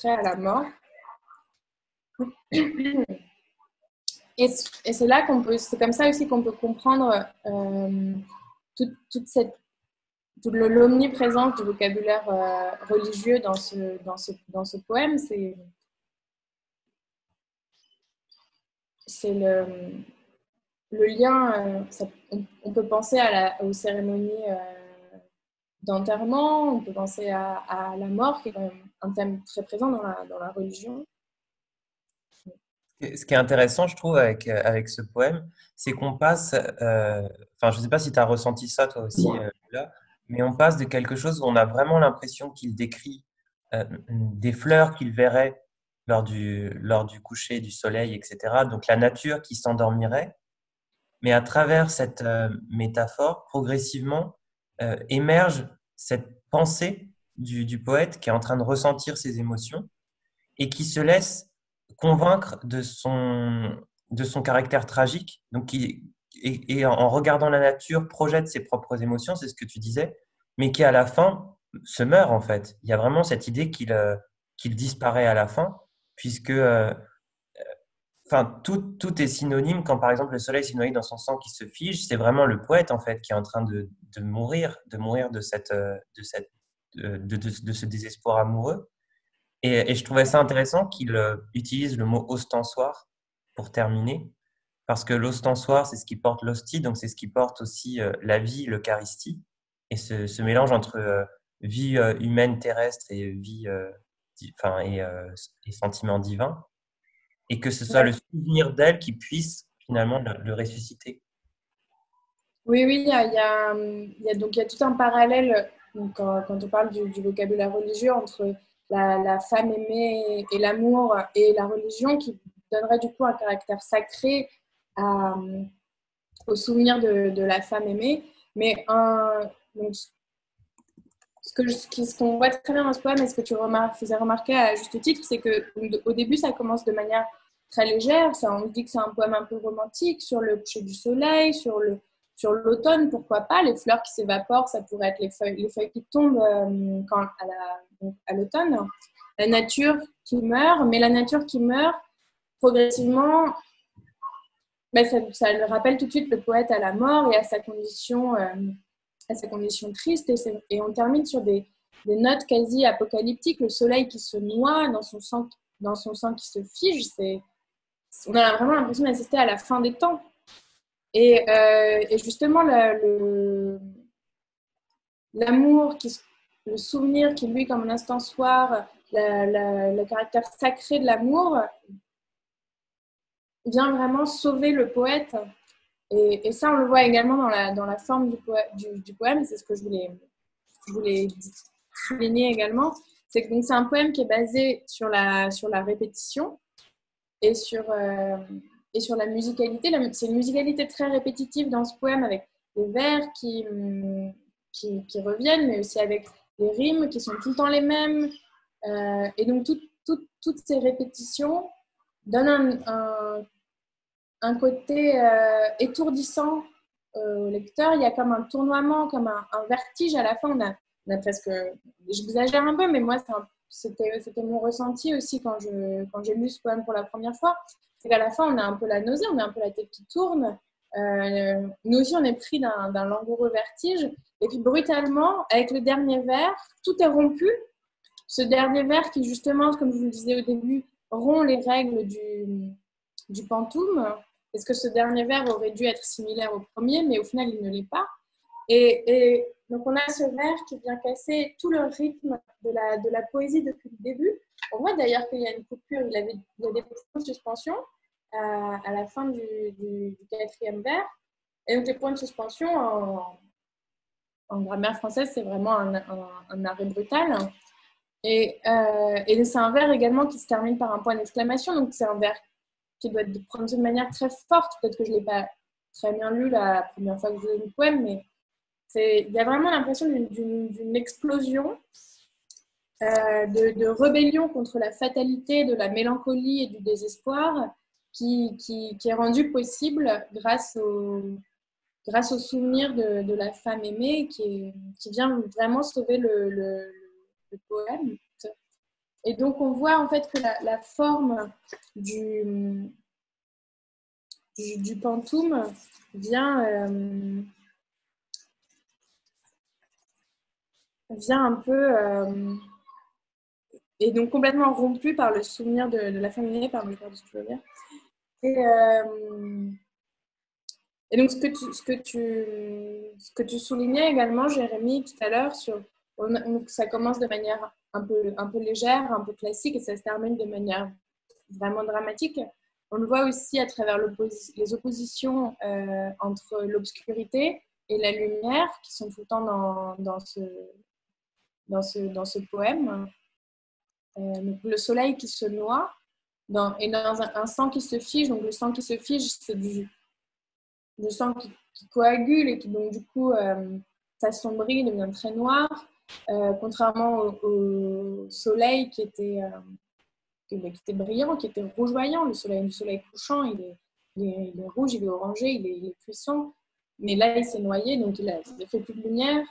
à la mort. Et c'est là c'est comme ça aussi qu'on peut comprendre toute l'omniprésence du vocabulaire religieux dans ce poème. C'est le lien, on peut penser aux cérémonies d'enterrement, on peut penser à la mort, qui est quand même un thème très présent dans la religion. Ce qui est intéressant, je trouve, avec ce poème, c'est qu'on passe, enfin, je ne sais pas si tu as ressenti ça toi aussi, là, mais on passe de quelque chose où on a vraiment l'impression qu'il décrit des fleurs qu'il verrait lors du coucher du soleil, etc. Donc la nature qui s'endormirait, mais à travers cette métaphore, progressivement émerge cette pensée du poète qui est en train de ressentir ses émotions et qui se laisse convaincre de son caractère tragique, donc et en regardant la nature, projette ses propres émotions, c'est ce que tu disais, mais qui à la fin se meurt en fait. Il y a vraiment cette idée qu'il disparaît à la fin, puisque enfin, tout est synonyme. Quand par exemple le soleil s'est noyé dans son sang qui se fige, c'est vraiment le poète en fait qui est en train de mourir de ce désespoir amoureux. Et je trouvais ça intéressant qu'il utilise le mot ostensoir pour terminer, parce que l'ostensoir, c'est ce qui porte l'hostie, donc c'est ce qui porte aussi la vie, l'Eucharistie, et ce mélange entre vie humaine terrestre et vie, enfin, et sentiment divin, et que ce soit le souvenir d'elle qui puisse finalement le ressusciter. Oui, donc il y a tout un parallèle donc, quand on parle du vocabulaire religieux entre la femme aimée et l'amour et la religion qui donnerait du coup un caractère sacré au souvenir de la femme aimée. Mais donc, ce qu'on voit très bien dans ce poème et ce que tu faisais remarquer à juste titre, c'est qu'au début, ça commence de manière très légère. Ça, on dit que c'est un poème un peu romantique sur le coucher du soleil, sur l'automne, pourquoi pas. Les fleurs qui s'évaporent, ça pourrait être les feuilles qui tombent à l'automne. La nature qui meurt, mais la nature qui meurt progressivement, ben, ça le rappelle tout de suite le poète à la mort et à sa condition triste. Et on termine sur des notes quasi apocalyptiques. Le soleil qui se noie dans son sang qui se fige. On a vraiment l'impression d'assister à la fin des temps. Et justement, l'amour, le souvenir qui, lui, comme un instant soir, le caractère sacré de l'amour, vient vraiment sauver le poète. Et ça, on le voit également dans la forme du poème. C'est ce que je voulais souligner également. C'est un poème qui est basé sur la répétition et sur la musicalité. C'est une musicalité très répétitive dans ce poème, avec les vers qui reviennent, mais aussi avec les rimes qui sont tout le temps les mêmes. Et donc, toutes ces répétitions donnent un côté étourdissant au lecteur. Il y a comme un tournoiement, comme un vertige à la fin. On a presque, j'exagère un peu, mais moi, c'était mon ressenti aussi quand j'ai lu ce poème pour la première fois. C'est qu'à la fin, on a un peu la nausée, on a un peu la tête qui tourne. Nous aussi, on est pris d'un langoureux vertige. Et puis, brutalement, avec le dernier vers, tout est rompu. Ce dernier vers qui, justement, comme je vous le disais au début, rompt les règles du pantoum. Parce que ce dernier vers aurait dû être similaire au premier, mais au final, il ne l'est pas. Et donc, on a ce vers qui vient casser tout le rythme de la poésie depuis le début. On voit d'ailleurs qu'il y a une coupure, il y a des points de suspension à la fin du quatrième vers. Et donc, les points de suspension, en grammaire française, c'est vraiment un arrêt brutal. Et c'est un vers également qui se termine par un point d'exclamation. Donc, c'est un vers qui doit être prononcé de manière très forte. Peut-être que je ne l'ai pas très bien lu la première fois que je lis le poème, mais il y a vraiment l'impression d'une explosion, de rébellion contre la fatalité, de la mélancolie et du désespoir qui est rendue possible grâce au souvenir de la femme aimée qui vient vraiment sauver le poème. Et donc, on voit en fait que la forme du pantoum vient un peu et donc complètement rompu par le souvenir de la femme aimée, pardon, je perds ce que je veux dire. Et donc, ce que tu soulignais également, Jérémy, tout à l'heure, ça commence de manière un peu légère, un peu classique, et ça se termine de manière vraiment dramatique. On le voit aussi à travers les oppositions entre l'obscurité et la lumière, qui sont tout le temps dans ce poème. Donc le soleil qui se noie, et dans un sang qui se fige. Donc le sang qui se fige, c'est du sang qui coagule et qui donc du coup s'assombrit, devient très noir, contrairement au soleil qui était brillant, qui était rougeoyant. Le soleil couchant, il est rouge, il est orangé, il est puissant. Mais là, il s'est noyé, donc il ne fait plus de lumière.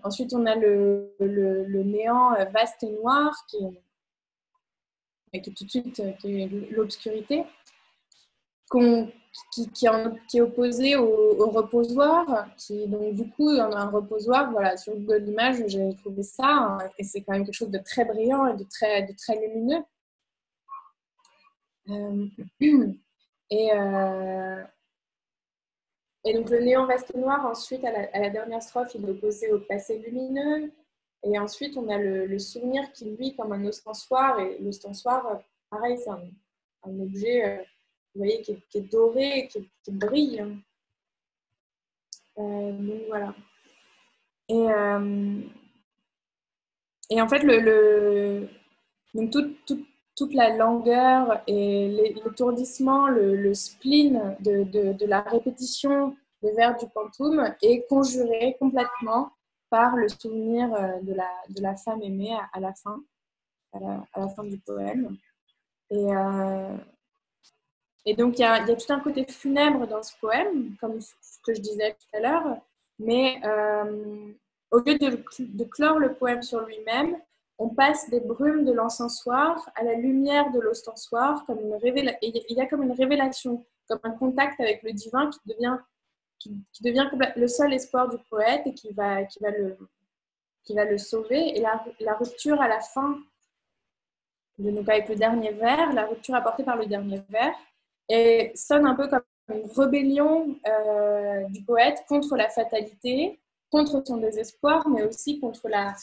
Ensuite, on a le néant vaste et noir qui est tout de suite l'obscurité, qui est opposé au reposoir, donc du coup, on a un reposoir, voilà, sur Google Images, j'ai trouvé ça, et c'est quand même quelque chose de très brillant et de très lumineux. Et donc le néant vaste noir, ensuite, à la dernière strophe, il est opposé au passé lumineux. Et ensuite, on a le souvenir qui, lui, comme un ostensoir. Et l'ostensoir, pareil, c'est un objet, vous voyez, qui est doré, qui brille. Donc voilà. Et en fait, donc toute la langueur et l'étourdissement, le spleen de la répétition des vers du pantoum est conjuré complètement par le souvenir de la femme aimée à la fin du poème. Et donc, il y a tout un côté funèbre dans ce poème, comme ce que je disais tout à l'heure, mais au lieu de clore le poème sur lui-même, on passe des brumes de l'encensoir à la lumière de l'ostensoir, comme il y a comme une révélation, comme un contact avec le divin qui devient le seul espoir du poète et qui va le sauver. Et la rupture à la fin, donc avec le dernier vers, la rupture apportée par le dernier vers, et sonne un peu comme une rébellion du poète contre la fatalité, contre son désespoir, mais aussi contre la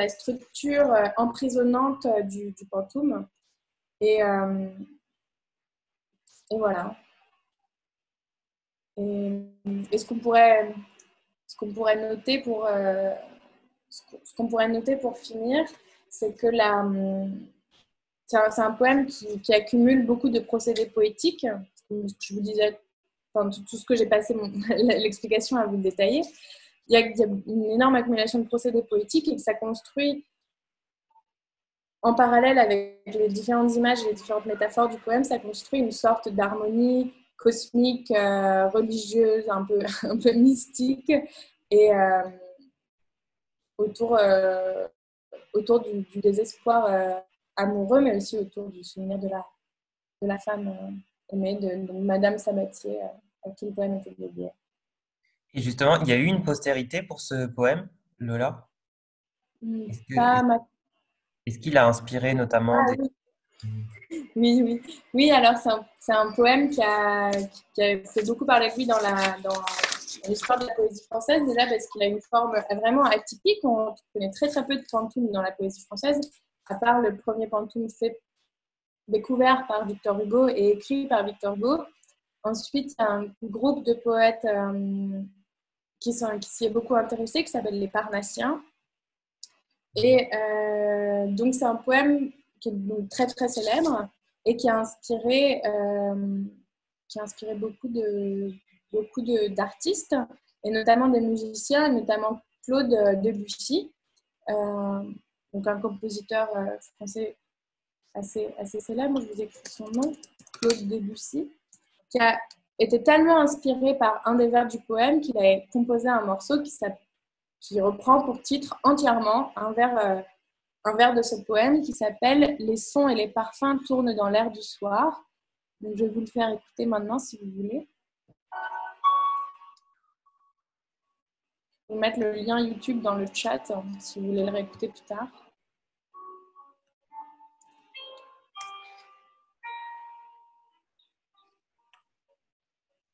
structure emprisonnante du pantoum. Et, euh, et voilà. Et ce qu'on pourrait noter ce qu'on pourrait noter pour finir, c'est que c'est un poème qui accumule beaucoup de procédés poétiques. Je vous disais, enfin, tout ce que j'ai passé l'explication à vous le détailler. Il y a une énorme accumulation de procédés poétiques et que ça construit en parallèle avec les différentes images et les différentes métaphores du poème, ça construit une sorte d'harmonie cosmique, religieuse, un peu mystique, et autour, du désespoir amoureux, mais aussi autour du souvenir de la femme aimée, de Madame Sabatier, à qui le poème était dédié. Et justement, il y a eu une postérité pour ce poème, Lola? Est-ce que, Pas est-ce, ma... est-ce qu'il a inspiré notamment Ah des... oui, oui, oui. Oui, alors c'est un poème qui a fait beaucoup parler de lui dans l'histoire de la poésie française, déjà parce qu'il a une forme vraiment atypique. On connaît très très peu de pantounes dans la poésie française, à part le premier pantoum fait découvert par Victor Hugo et écrit par Victor Hugo. Ensuite, il y a un groupe de poètes qui s'y est beaucoup intéressé, qui s'appelle les Parnassiens. Et donc, c'est un poème qui est donc très, très célèbre et qui a inspiré beaucoup d'artistes, et notamment des musiciens, notamment Claude Debussy, euh, donc un compositeur français assez célèbre, je vous écris son nom, Claude Debussy, qui a été tellement inspiré par un des vers du poème qu'il a composé un morceau qui reprend pour titre entièrement un vers de ce poème qui s'appelle Les sons et les parfums tournent dans l'air du soir. Donc, je vais vous le faire écouter maintenant si vous voulez. Je vais vous mettre le lien YouTube dans le chat si vous voulez le réécouter plus tard.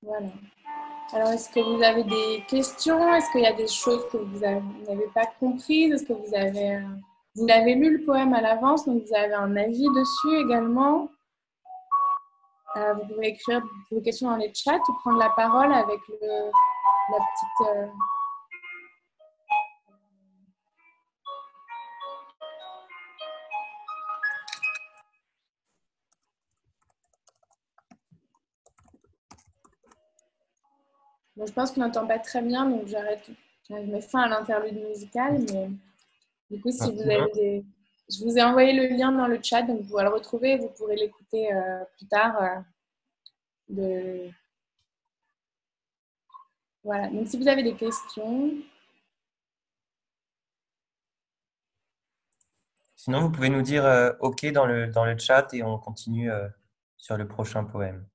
Voilà. Alors, est-ce que vous avez des questions? Est-ce qu'il y a des choses que vous n'avez pas comprises? Est-ce que vous l'avez lu le poème à l'avance, donc vous avez un avis dessus également? Vous pouvez écrire vos questions dans les chats ou prendre la parole avec la petite... Bon, je pense qu'on n'entend pas très bien, donc je mets fin à l'interlude musicale, mais du coup, si Ah, vous sinon, avez Je vous ai envoyé le lien dans le chat, donc vous pourrez le retrouver et vous pourrez l'écouter plus tard. De... Voilà, donc si vous avez des questions... sinon, vous pouvez nous dire OK dans le chat et on continue sur le prochain poème.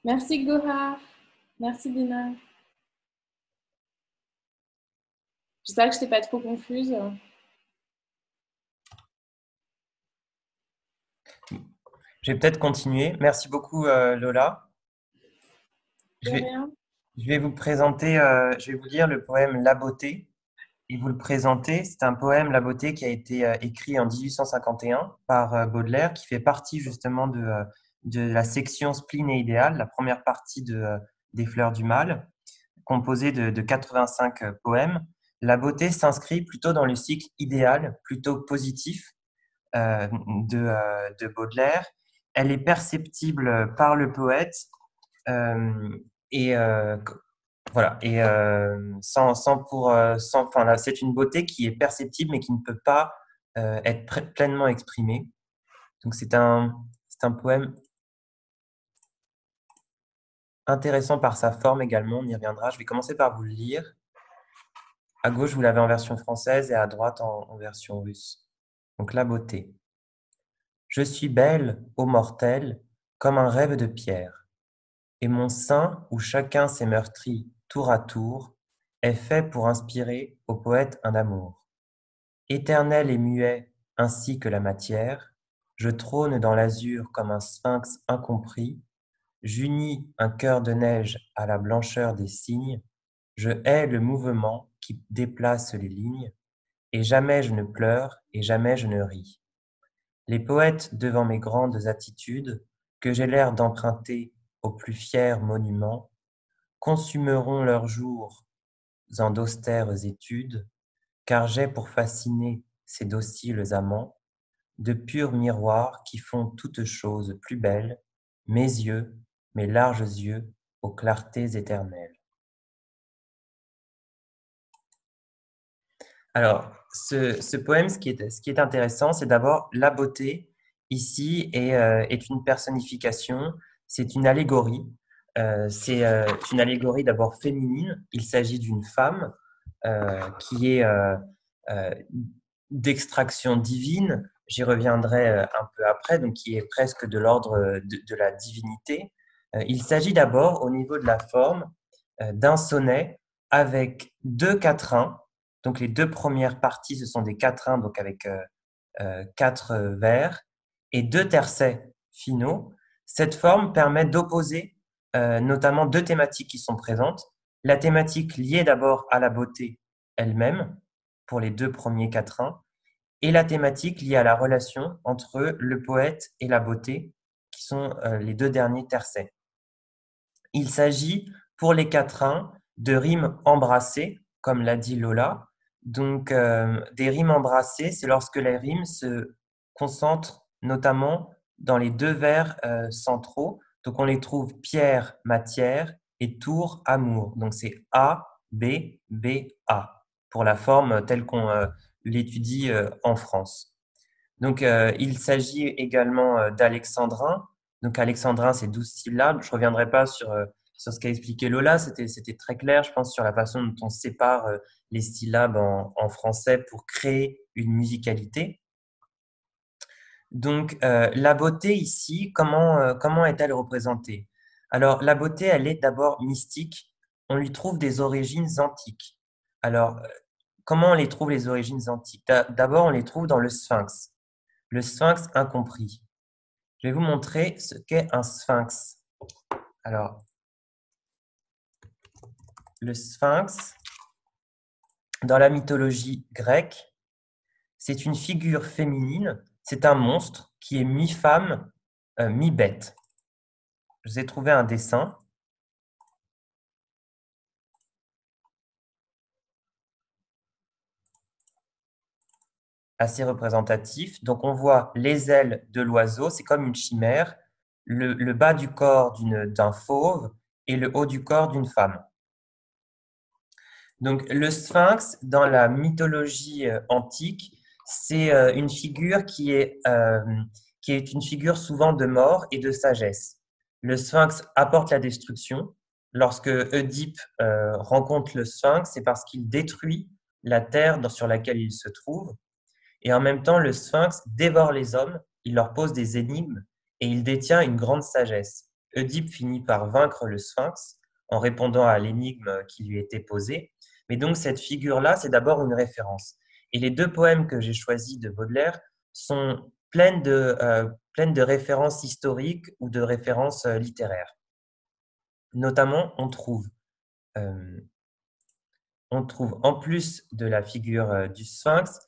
Merci Goha, merci Dina. J'espère que je n'étais pas trop confuse. Je vais peut-être continuer. Merci beaucoup, Lola. De Je vais, rien. je vais vous présenter, je vais vous lire le poème La Beauté et vous le présenter. C'est un poème, La Beauté, qui a été écrit en 1851 par Baudelaire, qui fait partie justement de la section Spleen et Idéal, la première partie des Fleurs du Mal, composée de 85 poèmes. La Beauté s'inscrit plutôt dans le cycle idéal, plutôt positif de Baudelaire. Elle est perceptible par le poète euh, et Voilà, et enfin, là, c'est une beauté qui est perceptible mais qui ne peut pas être pleinement exprimée. Donc c'est un poème intéressant par sa forme également, on y reviendra. Je vais commencer par vous le lire. À gauche, vous l'avez en version française et à droite en version russe. Donc la beauté. Je suis belle, ô mortelle, comme un rêve de pierre, et mon sein, où chacun s'est meurtri tour à tour, est fait pour inspirer au poète un amour. Éternel et muet, ainsi que la matière, je trône dans l'azur comme un sphinx incompris, j'unis un cœur de neige à la blancheur des cygnes, je hais le mouvement qui déplace les lignes, et jamais je ne pleure et jamais je ne ris. Les poètes devant mes grandes attitudes, que j'ai l'air d'emprunter aux plus fiers monuments, consumeront leurs jours en d'austères études, car j'ai pour fasciner ces dociles amants de purs miroirs qui font toutes choses plus belles, mes yeux, mes larges yeux, aux clartés éternelles. Alors, ce poème, ce qui est intéressant, c'est d'abord la beauté, ici, est une personnification, c'est une allégorie. C'est une allégorie d'abord féminine. Il s'agit d'une femme qui est euh, d'extraction divine. J'y reviendrai un peu après, donc qui est presque de l'ordre de la divinité. Il s'agit d'abord, au niveau de la forme, d'un sonnet avec deux quatrains. Donc les deux premières parties, ce sont des quatrains, donc avec quatre vers, et deux tercets finaux. Cette forme permet d'opposer notamment deux thématiques qui sont présentes. La thématique liée d'abord à la beauté elle-même, pour les deux premiers quatrains, et la thématique liée à la relation entre le poète et la beauté, qui sont les deux derniers tercets. Il s'agit pour les quatrains de rimes embrassées, comme l'a dit Lola. Donc, des rimes embrassées, c'est lorsque les rimes se concentrent notamment dans les deux vers centraux. Donc, on les trouve pierre, matière et tour, amour. Donc, c'est A, B, B, A pour la forme telle qu'on l'étudie en France. Donc, il s'agit également d'alexandrin. Donc, alexandrin, c'est 12 syllabes. Je ne reviendrai pas sur ce qu'a expliqué Lola. C'était très clair, je pense, sur la façon dont on sépare les syllabes en français pour créer une musicalité. Donc, la beauté ici, comment est-elle représentée? Alors, la beauté, elle est d'abord mystique. On lui trouve des origines antiques. Alors, comment on les trouve, les origines antiques? D'abord, on les trouve dans le sphinx. Le sphinx incompris. Je vais vous montrer ce qu'est un sphinx. Alors, le sphinx, dans la mythologie grecque, c'est une figure féminine, c'est un monstre qui est mi-femme, mi-bête. Je vous ai trouvé un dessin assez représentatif. Donc, on voit les ailes de l'oiseau, c'est comme une chimère, le bas du corps d'un fauve et le haut du corps d'une femme. Donc, le sphinx, dans la mythologie antique, c'est une figure qui est une figure souvent de mort et de sagesse. Le sphinx apporte la destruction. Lorsque Oedipe rencontre le sphinx, c'est parce qu'il détruit la terre sur laquelle il se trouve. Et en même temps, le sphinx dévore les hommes, il leur pose des énigmes et il détient une grande sagesse. Oedipe finit par vaincre le sphinx en répondant à l'énigme qui lui était posée. Mais donc cette figure-là, c'est d'abord une référence. Et les deux poèmes que j'ai choisis de Baudelaire sont pleines de références historiques ou de références littéraires. Notamment, euh, on trouve en plus de la figure du sphinx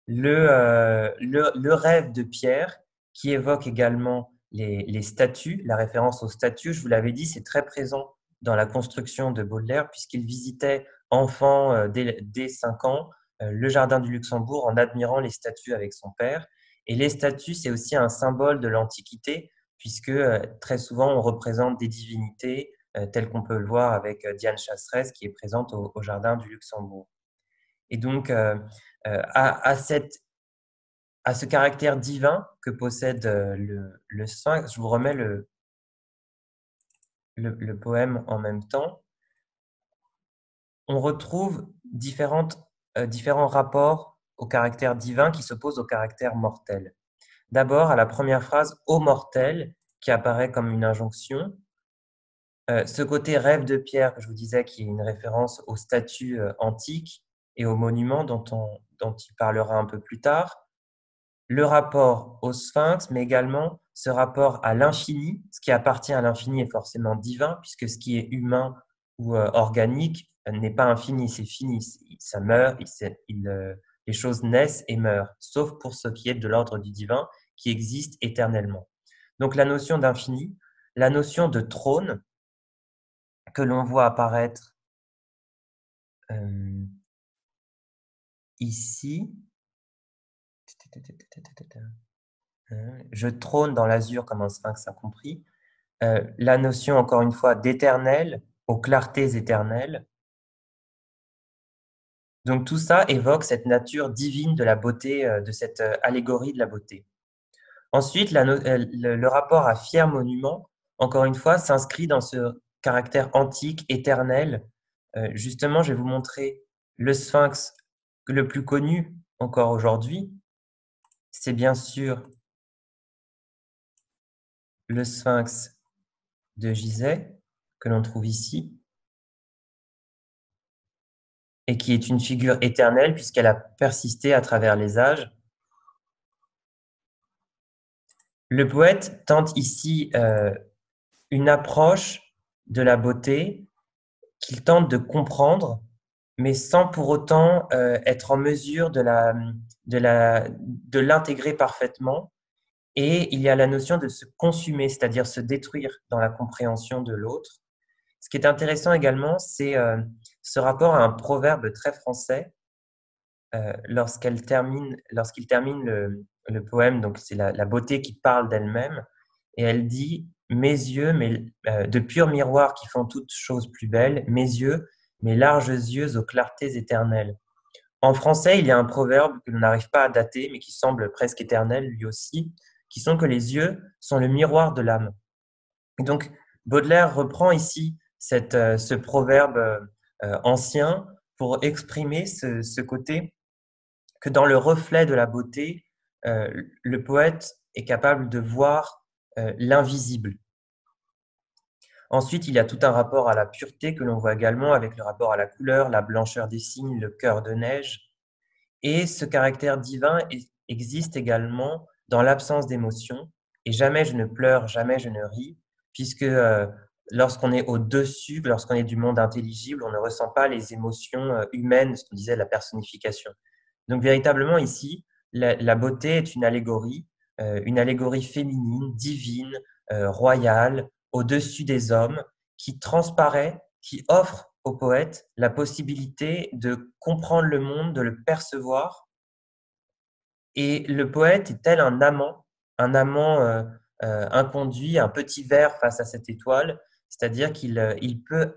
le rêve de Pierre qui évoque également les statues, la référence aux statues. Je vous l'avais dit, c'est très présent dans la construction de Baudelaire puisqu'il visitait enfant dès 5 ans le jardin du Luxembourg en admirant les statues avec son père. Et les statues, c'est aussi un symbole de l'Antiquité puisque très souvent on représente des divinités tel qu'on peut le voir avec Diane Chasseresse qui est présente au Jardin du Luxembourg. Et donc, à ce caractère divin que possède le sphinx, je vous remets le poème en même temps. On retrouve différents rapports au caractère divin qui s'opposent au caractère mortel. D'abord, à la première phrase, ô mortel, qui apparaît comme une injonction. Ce côté rêve de pierre que je vous disais, qui est une référence aux statues antiques et aux monuments dont il parlera un peu plus tard. Le rapport au sphinx, mais également ce rapport à l'infini. Ce qui appartient à l'infini est forcément divin, puisque ce qui est humain ou organique n'est pas infini, c'est fini. Ça meurt, les choses naissent et meurent, sauf pour ce qui est de l'ordre du divin, qui existe éternellement. Donc la notion d'infini, la notion de trône, que l'on voit apparaître ici. Je trône dans l'azur comme un sphinx incompris. La notion, encore une fois, d'éternel, aux clartés éternelles. Donc tout ça évoque cette nature divine de la beauté, de cette allégorie de la beauté. Ensuite, le rapport à fier monument, encore une fois, s'inscrit dans ce caractère antique, éternel. Justement, je vais vous montrer le sphinx le plus connu encore aujourd'hui. C'est bien sûr le sphinx de Gizeh, que l'on trouve ici, et qui est une figure éternelle puisqu'elle a persisté à travers les âges. Le poète tente ici une approche de la beauté qu'il tente de comprendre, mais sans pour autant être en mesure de l'intégrer parfaitement. Et il y a la notion de se consumer, c'est-à-dire se détruire dans la compréhension de l'autre. Ce qui est intéressant également, c'est ce rapport à un proverbe très français lorsqu'il termine le poème, donc c'est la beauté qui parle d'elle-même, et elle dit « Mes yeux, de purs miroirs qui font toutes choses plus belles, mes yeux, mes larges yeux aux clartés éternelles. » En français, il y a un proverbe que l'on n'arrive pas à dater, mais qui semble presque éternel lui aussi, qui sont que les yeux sont le miroir de l'âme. Et donc, Baudelaire reprend ici ce proverbe ancien pour exprimer ce côté que dans le reflet de la beauté, le poète est capable de voir l'invisible. Ensuite, il y a tout un rapport à la pureté que l'on voit également avec le rapport à la couleur, la blancheur des signes, le cœur de neige. Et ce caractère divin existe également dans l'absence d'émotion. Et jamais je ne pleure, jamais je ne ris, puisque lorsqu'on est au-dessus, lorsqu'on est du monde intelligible, on ne ressent pas les émotions humaines, ce qu'on disait la personnification. Donc véritablement ici, la beauté est une allégorie féminine, divine, royale, au-dessus des hommes, qui transparaît, qui offre au poète la possibilité de comprendre le monde, de le percevoir. Et le poète est tel un amant inconduit, un petit ver face à cette étoile, c'est-à-dire qu'il peut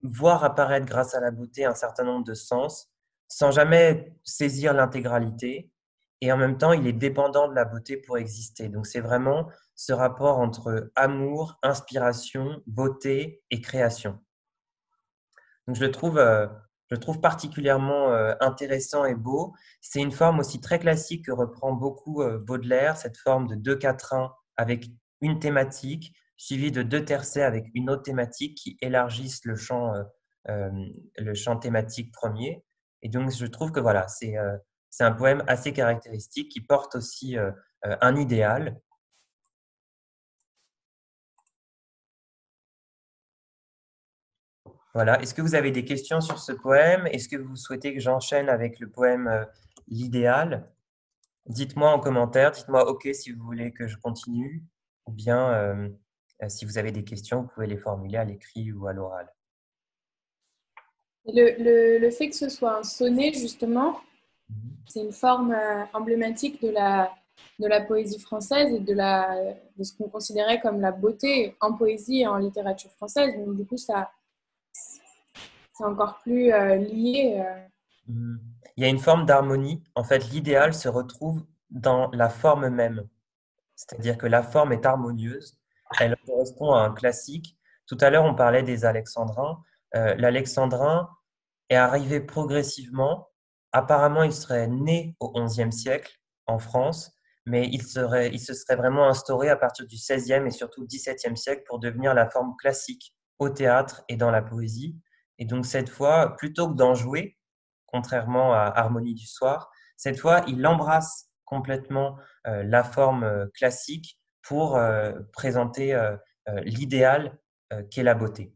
voir apparaître grâce à la beauté un certain nombre de sens, sans jamais saisir l'intégralité, et en même temps, il est dépendant de la beauté pour exister. Donc c'est vraiment ce rapport entre amour, inspiration, beauté et création. Donc je le trouve particulièrement intéressant et beau. C'est une forme aussi très classique que reprend beaucoup Baudelaire, cette forme de deux quatrains avec une thématique, suivie de deux tercets avec une autre thématique qui élargissent le champ thématique premier. Et donc je trouve que voilà, c'est un poème assez caractéristique qui porte aussi un idéal. Voilà. Est-ce que vous avez des questions sur ce poème? Est-ce que vous souhaitez que j'enchaîne avec le poème L'idéal? Dites-moi en commentaire, dites-moi OK si vous voulez que je continue, ou bien si vous avez des questions, vous pouvez les formuler à l'écrit ou à l'oral. Le fait que ce soit un sonnet, justement, c'est une forme emblématique de de la poésie française et de ce qu'on considérait comme la beauté en poésie et en littérature française. Donc, du coup, ça, c'est encore plus lié. Mhm. Il y a une forme d'harmonie. En fait, l'idéal se retrouve dans la forme même. C'est-à-dire que la forme est harmonieuse. Elle correspond à un classique. Tout à l'heure, on parlait des alexandrins. L'alexandrin est arrivé progressivement. Apparemment, il serait né au XIe siècle en France, mais il se serait vraiment instauré à partir du XVIe et surtout XVIIe siècle pour devenir la forme classique au théâtre et dans la poésie. Et donc cette fois, plutôt que d'en jouer, contrairement à Harmonie du soir, cette fois, il embrasse complètement la forme classique pour présenter l'idéal qu'est la beauté.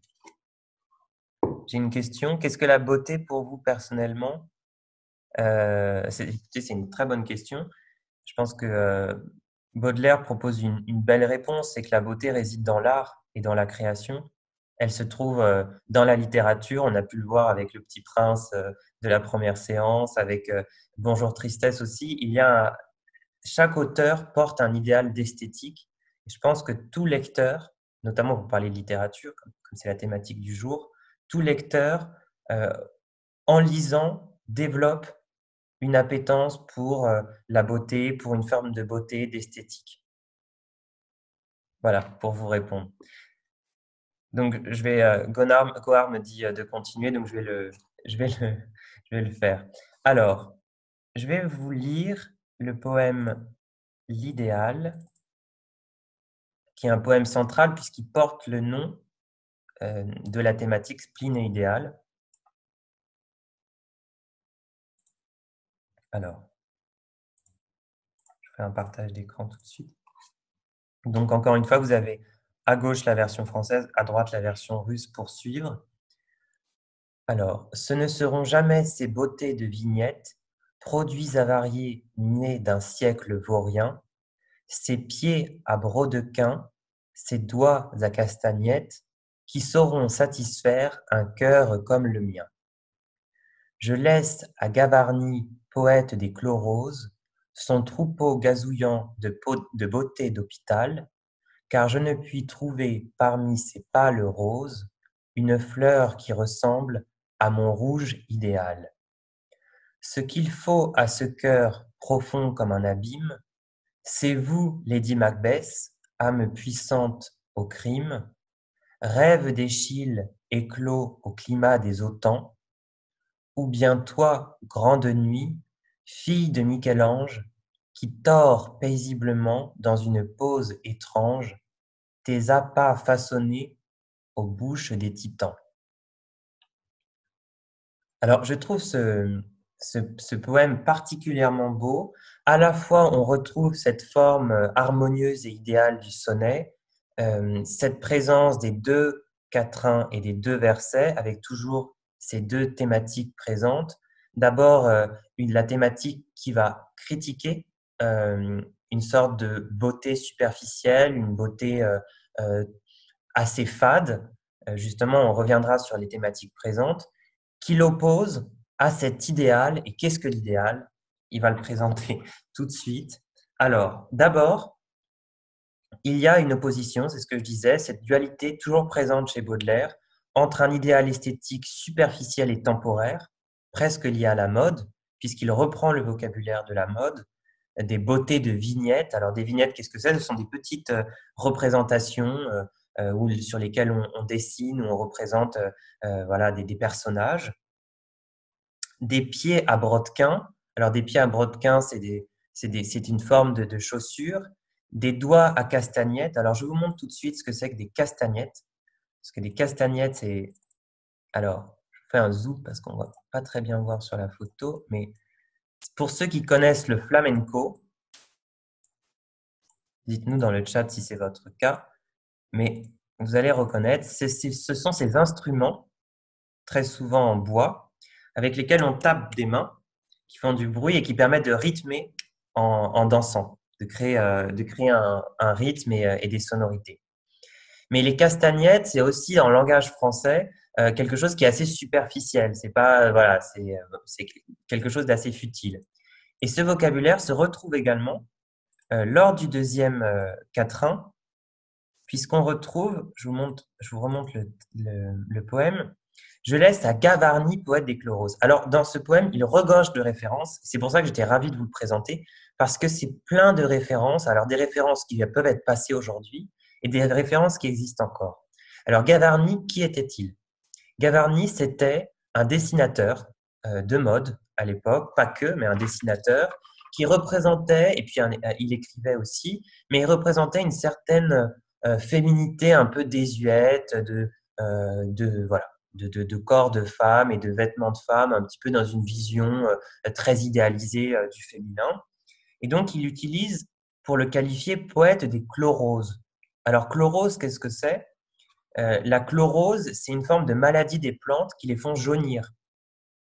J'ai une question. Qu'est-ce que la beauté pour vous personnellement? Écoutez, c'est une très bonne question. Je pense que Baudelaire propose une belle réponse, c'est que la beauté réside dans l'art et dans la création. Elle se trouve dans la littérature. On a pu le voir avec Le Petit Prince de la première séance, avec Bonjour Tristesse aussi. Chaque auteur porte un idéal d'esthétique. Et je pense que tout lecteur, notamment pour parler de littérature, comme c'est la thématique du jour, tout lecteur, euh, en lisant, développe une appétence pour la beauté, pour une forme de beauté, d'esthétique. Voilà, pour vous répondre. Donc, Gohar me dit de continuer, donc je vais le, je vais le faire. Alors, je vais vous lire le poème L'idéal, qui est un poème central puisqu'il porte le nom de la thématique spleen et idéal. Alors, je fais un partage d'écran tout de suite. Donc, encore une fois, vous avez à gauche la version française, à droite la version russe pour suivre. Alors, ce ne seront jamais ces beautés de vignettes, produits avariés nés d'un siècle vaurien, ces pieds à brodequins, ces doigts à castagnettes, qui sauront satisfaire un cœur comme le mien. Je laisse à Gavarni, poète des chloroses, son troupeau gazouillant de beauté d'hôpital, car je ne puis trouver parmi ces pâles roses une fleur qui ressemble à mon rouge idéal. Ce qu'il faut à ce cœur profond comme un abîme, c'est vous, Lady Macbeth, âme puissante au crime, rêve d'Échille éclos au climat des autans, ou bien toi, grande nuit, fille de Michel-Ange, qui tord paisiblement dans une pose étrange tes appâts façonnés aux bouches des titans. Alors, je trouve ce poème particulièrement beau. À la fois, on retrouve cette forme harmonieuse et idéale du sonnet, cette présence des deux quatrains et des deux versets, avec toujours ces deux thématiques présentes. D'abord, la thématique qui va critiquer une sorte de beauté superficielle, une beauté assez fade. Justement, on reviendra sur les thématiques présentes qui l'oppose à cet idéal. Et qu'est-ce que l'idéal? Il va le présenter tout de suite. Alors, d'abord, il y a une opposition, c'est ce que je disais, cette dualité toujours présente chez Baudelaire entre un idéal esthétique superficiel et temporaire, presque lié à la mode, puisqu'il reprend le vocabulaire de la mode, des beautés de vignettes. Alors, des vignettes, qu'est-ce que c'est? Ce sont des petites représentations sur lesquelles on dessine, où on représente voilà, des personnages. Des pieds à brodequins. Alors, des pieds à brodequins, c'est une forme de chaussure. Des doigts à castagnettes. Alors, je vous montre tout de suite ce que c'est que des castagnettes. Parce que des castagnettes, c'est… Alors, je fais un zoom parce qu'on ne va pas très bien voir sur la photo. Mais pour ceux qui connaissent le flamenco, dites-nous dans le chat si c'est votre cas. Mais vous allez reconnaître, ce sont ces instruments, très souvent en bois, avec lesquels on tape des mains, qui font du bruit et qui permettent de rythmer en dansant, de créer un rythme et des sonorités. Mais les castagnettes, c'est aussi en langage français quelque chose qui est assez superficiel. C'est pas voilà, c'est quelque chose d'assez futile. Et ce vocabulaire se retrouve également Lors du deuxième quatrain, puisqu'on retrouve, je vous remonte le poème, je laisse à Gavarni, poète des Chloroses. Alors, dans ce poème, il regorge de références. C'est pour ça que j'étais ravi de vous le présenter, parce que c'est plein de références. Alors, des références qui peuvent être passées aujourd'hui et des références qui existent encore. Alors, Gavarni, qui était-il? Gavarni, c'était un dessinateur de mode à l'époque, pas que, mais un dessinateur qui représentait, et puis il écrivait aussi, mais il représentait une certaine féminité un peu désuète voilà, de corps de femme et de vêtements de femme, un petit peu dans une vision très idéalisée du féminin. Et donc, il utilise pour le qualifier poète des chloroses. Alors, chlorose, qu'est-ce que c'est? La chlorose, c'est une forme de maladie des plantes qui les font jaunir.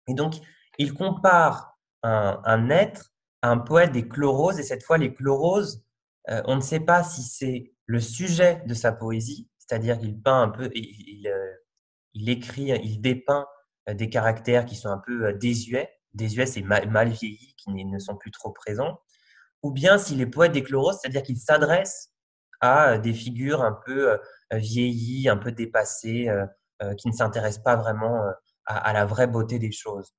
Et donc, il compare un être à un poète des chloroses, et cette fois, les chloroses, on ne sait pas si c'est le sujet de sa poésie, c'est-à-dire qu'il peint un peu, il écrit, il dépeint des caractères qui sont un peu désuets. Désuets, c'est mal vieillis, qui ne sont plus trop présents. Ou bien s'il est poète des chloroses, c'est-à-dire qu'il s'adresse à des figures un peu vieillies, un peu dépassées, qui ne s'intéressent pas vraiment à la vraie beauté des choses.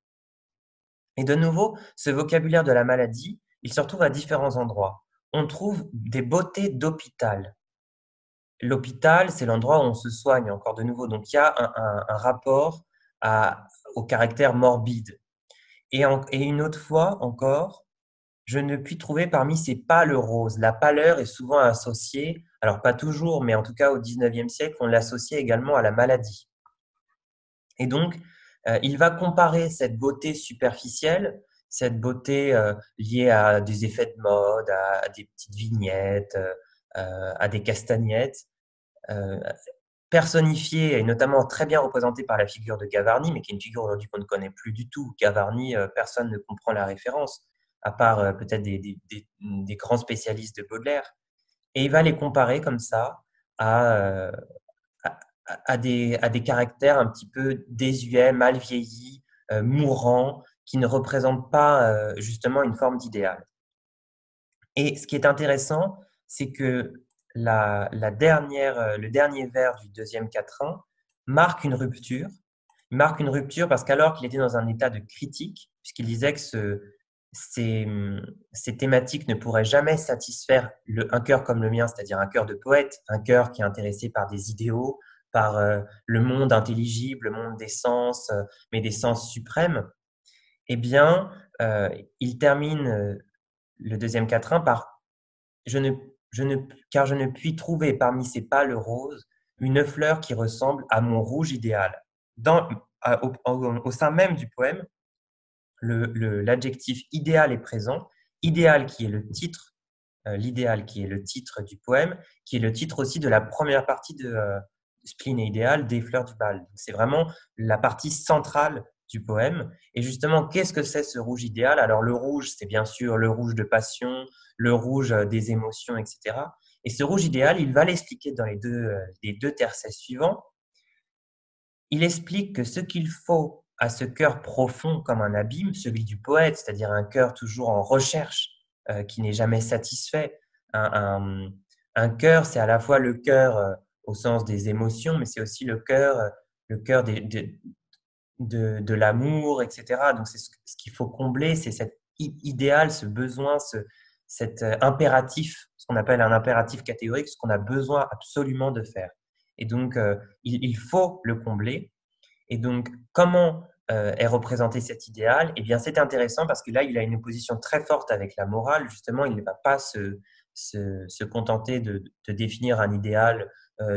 Et de nouveau, ce vocabulaire de la maladie, il se retrouve à différents endroits. On trouve des beautés d'hôpital. L'hôpital, c'est l'endroit où on se soigne, encore de nouveau. Donc, il y a un rapport au caractère morbide. Et une autre fois encore, je ne puis trouver parmi ces pâles roses. La pâleur est souvent associée, alors pas toujours, mais en tout cas au XIXe siècle, on l'associait également à la maladie. Et donc, il va comparer cette beauté superficielle, cette beauté liée à des effets de mode, à des petites vignettes, à des castagnettes, euh, personnifiée et notamment très bien représentée par la figure de Gavarni, mais qui est une figure aujourd'hui qu'on ne connaît plus du tout. Gavarni, personne ne comprend la référence, à part peut-être des grands spécialistes de Baudelaire. Et il va les comparer comme ça à, euh, à des caractères un petit peu désuets, mal vieillis, mourants, qui ne représentent pas justement une forme d'idéal. Et ce qui est intéressant, c'est que le dernier vers du deuxième quatrain marque une rupture. Il marque une rupture parce qu'alors qu'il était dans un état de critique, puisqu'il disait que ces thématiques ne pourraient jamais satisfaire un cœur comme le mien, c'est-à-dire un cœur de poète, un cœur qui est intéressé par des idéaux, par le monde intelligible, le monde des sens, mais des sens suprêmes, eh bien, il termine le deuxième quatrain par je ne, car je ne puis trouver parmi ces pâles roses une fleur qui ressemble à mon rouge idéal. Au sein même du poème, l'adjectif idéal est présent, idéal qui est le titre, l'idéal qui est le titre du poème, qui est le titre aussi de la première partie de Spleen et idéal des fleurs du bal. C'est vraiment la partie centrale du poème. Et justement, qu'est-ce que c'est ce rouge idéal? Alors le rouge, c'est bien sûr le rouge de passion, le rouge des émotions, etc. Et ce rouge idéal, il va l'expliquer dans les deux tercets suivants. Il explique que ce qu'il faut à ce cœur profond comme un abîme, celui du poète, c'est-à-dire un cœur toujours en recherche, qui n'est jamais satisfait. Un cœur, c'est à la fois le cœur au sens des émotions, mais c'est aussi le cœur de l'amour, etc. Donc c'est ce qu'il faut combler, c'est cet idéal, ce besoin, cet impératif, ce qu'on appelle un impératif catégorique, ce qu'on a besoin absolument de faire. Et donc, il faut le combler. Et donc, comment est représenté cet idéal? Eh bien, c'est intéressant parce que là, il a une opposition très forte avec la morale. Justement, il ne va pas se contenter de définir un idéal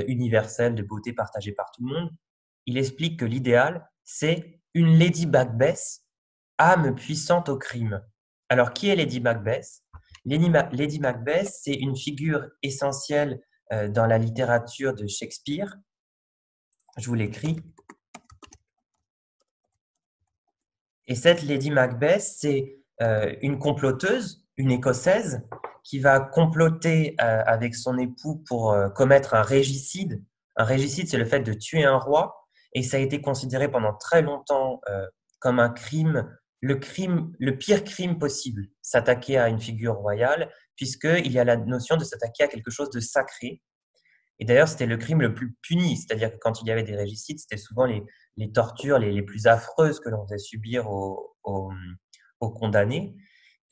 universel de beauté partagée par tout le monde. Il explique que l'idéal, c'est une Lady Macbeth, âme puissante au crime. Alors, qui est Lady Macbeth? Lady Macbeth, c'est une figure essentielle dans la littérature de Shakespeare. Je vous l'écris. Et cette Lady Macbeth, c'est une comploteuse, une Écossaise, qui va comploter avec son époux pour commettre un régicide. Un régicide, c'est le fait de tuer un roi, et ça a été considéré pendant très longtemps comme un crime le pire crime possible, s'attaquer à une figure royale, puisqu'il y a la notion de s'attaquer à quelque chose de sacré. Et d'ailleurs, c'était le crime le plus puni, c'est-à-dire que quand il y avait des régicides, c'était souvent les tortures les plus affreuses que l'on faisait subir aux condamnés.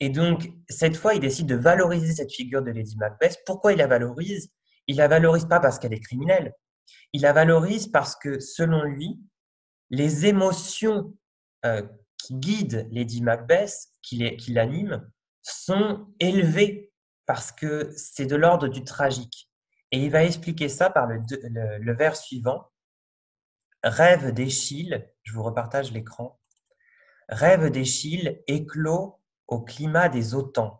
Et donc, cette fois, il décide de valoriser cette figure de Lady Macbeth. Pourquoi il la valorise? Il la valorise pas parce qu'elle est criminelle. Il la valorise parce que, selon lui, les émotions qui guident Lady Macbeth, qui l'animent, sont élevées parce que c'est de l'ordre du tragique. Et il va expliquer ça par le vers suivant. Rêve d'Échille, je vous repartage l'écran. Rêve d'Échille éclos au climat des automnes.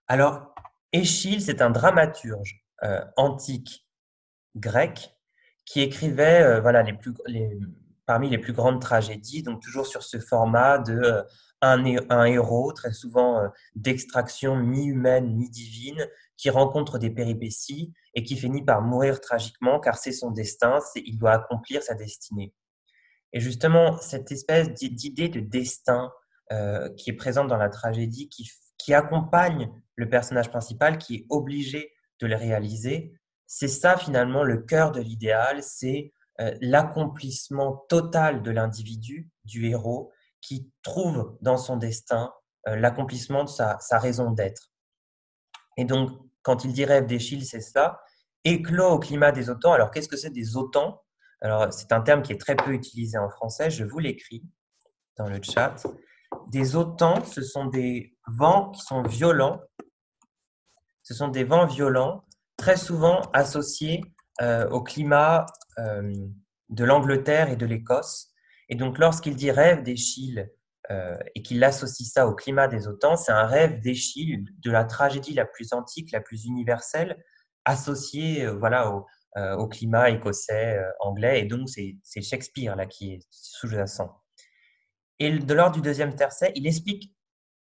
Alors, Échille, c'est un dramaturge antique grec qui écrivait voilà, parmi les plus grandes tragédies, donc toujours sur ce format de un héros, très souvent d'extraction mi-humaine, mi-divine, qui rencontre des péripéties et qui finit par mourir tragiquement car c'est son destin, il doit accomplir sa destinée. Et justement, cette espèce d'idée de destin qui est présente dans la tragédie, qui accompagne le personnage principal, qui est obligé de le réaliser, c'est ça finalement le cœur de l'idéal, c'est l'accomplissement total de l'individu, du héros, qui trouve dans son destin l'accomplissement de sa raison d'être. Et donc, quand il dit rêve d'Échille, c'est ça. Éclos au climat des automnes. Alors, qu'est-ce que c'est des automnes? Alors, c'est un terme qui est très peu utilisé en français. Je vous l'écris dans le chat. Des automnes, ce sont des vents qui sont violents. Ce sont des vents violents, très souvent associés au climat de l'Angleterre et de l'Écosse. Et donc, lorsqu'il dit rêve d'Échille et qu'il associe ça au climat des automnes, c'est un rêve d'Échille, de la tragédie la plus antique, la plus universelle, associée voilà, au climat écossais, anglais. Et donc, c'est Shakespeare là, qui est sous-jacent. Et de l'ordre du deuxième tercet, il explique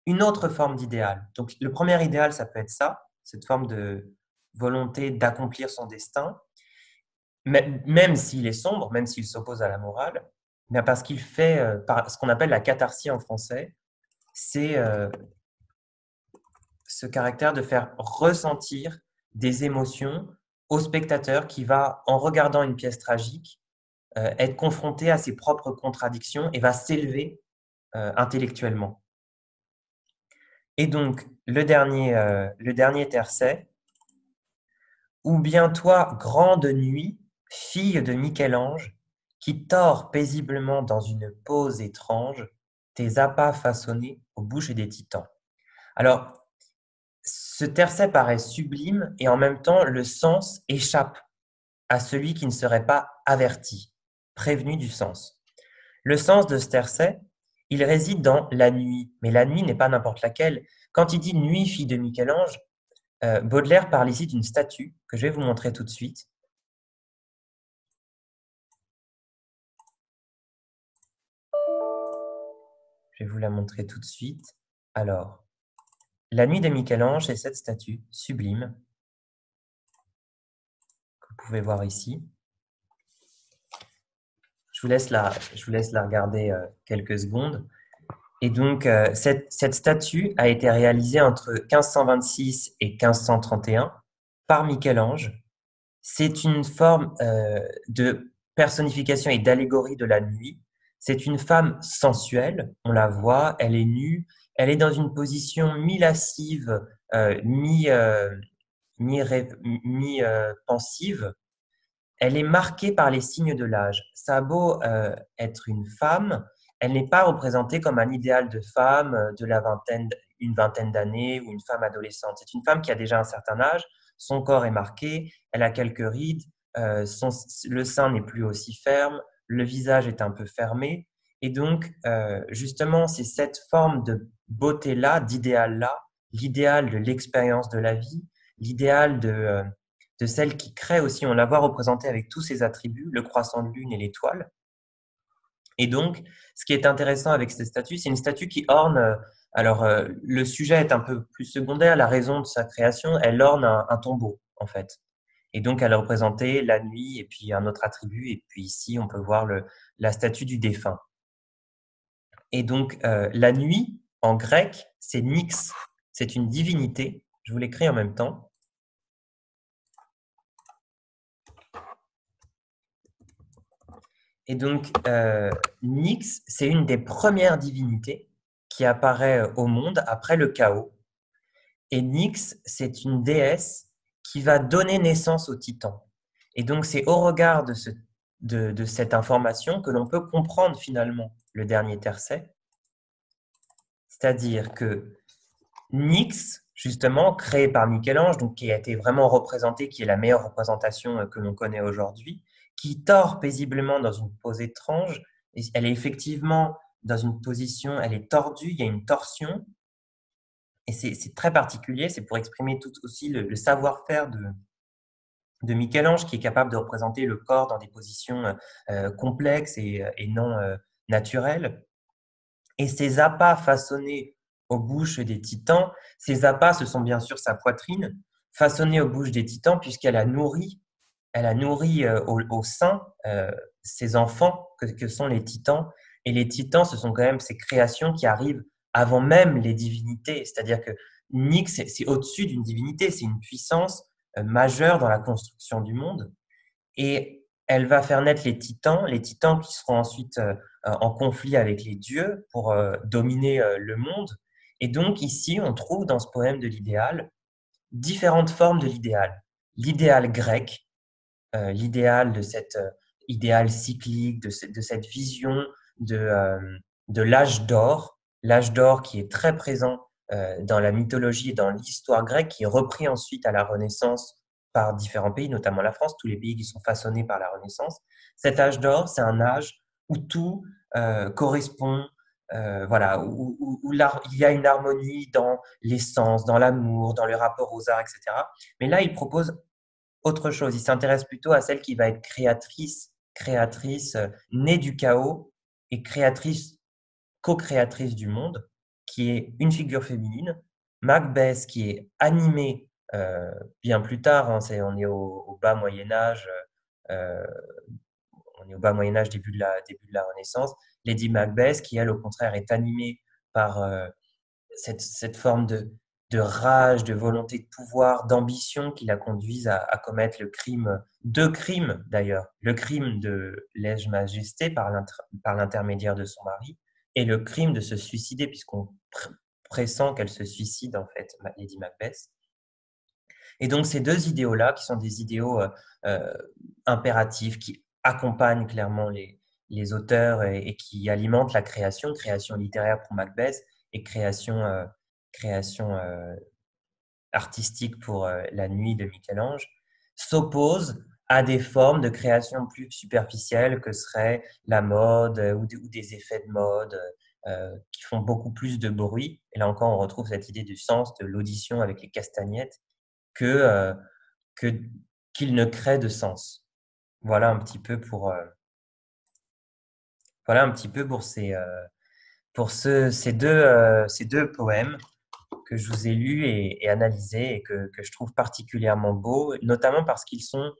une autre forme d'idéal. Donc, le premier idéal, ça peut être ça, cette forme de volonté d'accomplir son destin, même s'il est sombre, même s'il s'oppose à la morale, mais parce qu'il fait ce qu'on appelle la catharsis en français, c'est ce caractère de faire ressentir des émotions au spectateur qui va, en regardant une pièce tragique, être confronté à ses propres contradictions et va s'élever intellectuellement. Et donc, le dernier tercet, ou bien toi, grande nuit, fille de Michel-Ange, qui tord paisiblement dans une pose étrange tes appâts façonnés aux bouches des titans. Alors, ce tercet paraît sublime et en même temps, le sens échappe à celui qui ne serait pas averti, prévenu du sens. Le sens de ce tercet, il réside dans la nuit, mais la nuit n'est pas n'importe laquelle. Quand il dit nuit, fille de Michel-Ange, Baudelaire parle ici d'une statue que je vais vous montrer tout de suite. Je vais vous la montrer tout de suite. Alors, la nuit de Michel-Ange, c'est cette statue sublime que vous pouvez voir ici. Je vous laisse la regarder quelques secondes. Et donc, cette statue a été réalisée entre 1526 et 1531 par Michel-Ange. C'est une forme de personnification et d'allégorie de la nuit. C'est une femme sensuelle, on la voit, elle est nue, elle est dans une position mi-lascive, mi-pensive. Elle est marquée par les signes de l'âge. Ça a beau être une femme, elle n'est pas représentée comme un idéal de femme de une vingtaine d'années ou une femme adolescente. C'est une femme qui a déjà un certain âge, son corps est marqué, elle a quelques rides, le sein n'est plus aussi ferme, le visage est un peu fermé. Et donc, justement, c'est cette forme de beauté-là, d'idéal-là, l'idéal de l'expérience de la vie, l'idéal de celle qui crée aussi, on la voit représentée avec tous ses attributs, le croissant de lune et l'étoile. Et donc, ce qui est intéressant avec cette statue, c'est une statue qui orne, alors le sujet est un peu plus secondaire, la raison de sa création, elle orne un tombeau, en fait. Et donc, elle a représenté la nuit et puis un autre attribut. Et puis ici, on peut voir la statue du défunt. Et donc, la nuit, en grec, c'est Nyx. C'est une divinité. Je vous l'écris en même temps. Et donc, Nyx, c'est une des premières divinités qui apparaît au monde après le chaos. Et Nyx, c'est une déesse qui va donner naissance aux titans. Et donc, c'est au regard de cette information que l'on peut comprendre finalement le dernier tercet. C'est-à-dire que Nyx, justement, créé par Michel-Ange, donc qui a été vraiment représenté, qui est la meilleure représentation que l'on connaît aujourd'hui, qui tord paisiblement dans une pose étrange. Et elle est effectivement dans une position, elle est tordue, il y a une torsion. Et c'est très particulier, c'est pour exprimer tout aussi le savoir-faire de Michel-Ange, qui est capable de représenter le corps dans des positions complexes et non naturelles. Et ces appâts façonnés aux bouches des titans, ces appâts, ce sont bien sûr sa poitrine, façonnée aux bouches des titans, puisqu'elle a nourri, au sein ces enfants que sont les titans. Et les titans, ce sont quand même ces créations qui arrivent avant même les divinités. C'est-à-dire que Nyx, c'est au-dessus d'une divinité, c'est une puissance majeure dans la construction du monde. Et elle va faire naître les titans qui seront ensuite en conflit avec les dieux pour dominer le monde. Et donc ici, on trouve dans ce poème de l'idéal différentes formes de l'idéal. L'idéal grec, l'idéal de cet idéal cyclique, de cette vision de, euh, de l'âge d'or qui est très présent dans la mythologie et dans l'histoire grecque, qui est repris ensuite à la Renaissance par différents pays, notamment la France, tous les pays qui sont façonnés par la Renaissance. Cet âge d'or, c'est un âge où tout correspond, voilà, où il y a une harmonie dans l'essence, dans l'amour, dans le rapport aux arts, etc. Mais là, il propose autre chose. Il s'intéresse plutôt à celle qui va être créatrice née du chaos et créatrice, co-créatrice du monde, qui est une figure féminine. Macbeth, qui est animée bien plus tard, hein, on est au bas Moyen Âge, euh, on est au bas Moyen Âge, début de la Renaissance. Lady Macbeth, qui elle, au contraire, est animée par cette forme de rage, de volonté de pouvoir, d'ambition qui la conduisent à commettre le crime, deux crimes d'ailleurs, le crime de lèse-majesté par l'intermédiaire de son mari et le crime de se suicider puisqu'on pressent qu'elle se suicide en fait, Lady Macbeth. Et donc ces deux idéaux-là, qui sont des idéaux euh, impératifs, qui accompagnent clairement les auteurs et qui alimentent la création littéraire pour Macbeth et création artistique pour La Nuit de Michel-Ange, s'opposent à des formes de création plus superficielles que seraient la mode ou des effets de mode qui font beaucoup plus de bruit. Et là encore, on retrouve cette idée du sens de l'audition avec les castagnettes que, que qu'il ne crée de sens. Voilà un petit peu voilà un petit peu pour ces deux poèmes que je vous ai lus et analysés et que je trouve particulièrement beaux, notamment parce qu'ils sont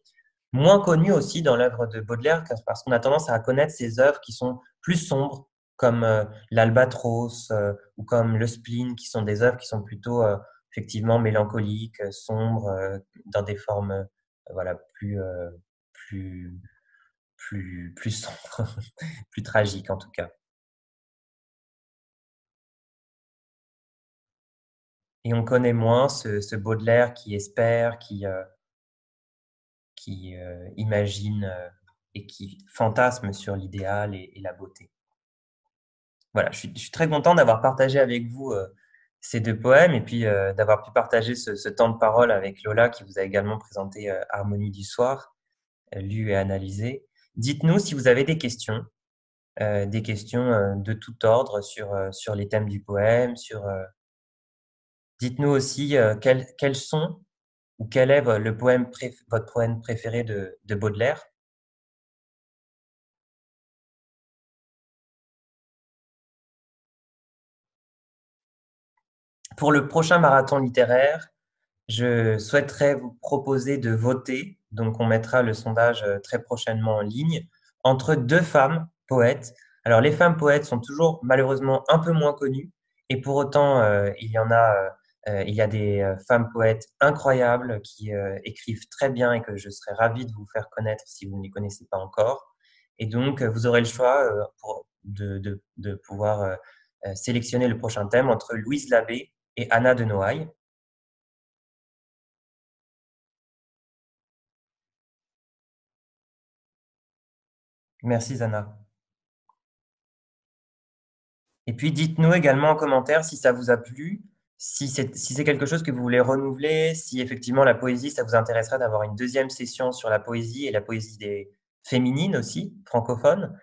moins connus aussi dans l'œuvre de Baudelaire, parce qu'on a tendance à connaître ces œuvres qui sont plus sombres, comme l'Albatros ou comme le Spleen, qui sont des œuvres qui sont plutôt effectivement mélancoliques, sombres, dans des formes voilà, plus, plus sombres, plus tragiques en tout cas. Et on connaît moins ce Baudelaire qui espère, qui imagine et qui fantasme sur l'idéal et la beauté. Voilà, je suis très content d'avoir partagé avec vous ces deux poèmes et puis d'avoir pu partager ce temps de parole avec Lola qui vous a également présenté Harmonie du soir, lu et analysé. Dites-nous si vous avez des questions de tout ordre sur les thèmes du poème, dites-nous aussi quels sont ou quel est votre poème préféré de Baudelaire. Pour le prochain marathon littéraire, je souhaiterais vous proposer de voter, donc on mettra le sondage très prochainement en ligne, entre deux femmes poètes Alors, les femmes poètes sont toujours malheureusement un peu moins connues, et pour autant, il y a des femmes poètes incroyables qui écrivent très bien et que je serais ravie de vous faire connaître si vous ne les connaissez pas encore. Et donc, vous aurez le choix de pouvoir sélectionner le prochain thème entre Louise Labbé et Anna de Noailles. Merci, Zana. Et puis, dites-nous également en commentaire si ça vous a plu, si c'est quelque chose que vous voulez renouveler, si effectivement la poésie, ça vous intéresserait d'avoir une deuxième session sur la poésie et la poésie des féminines aussi, francophones.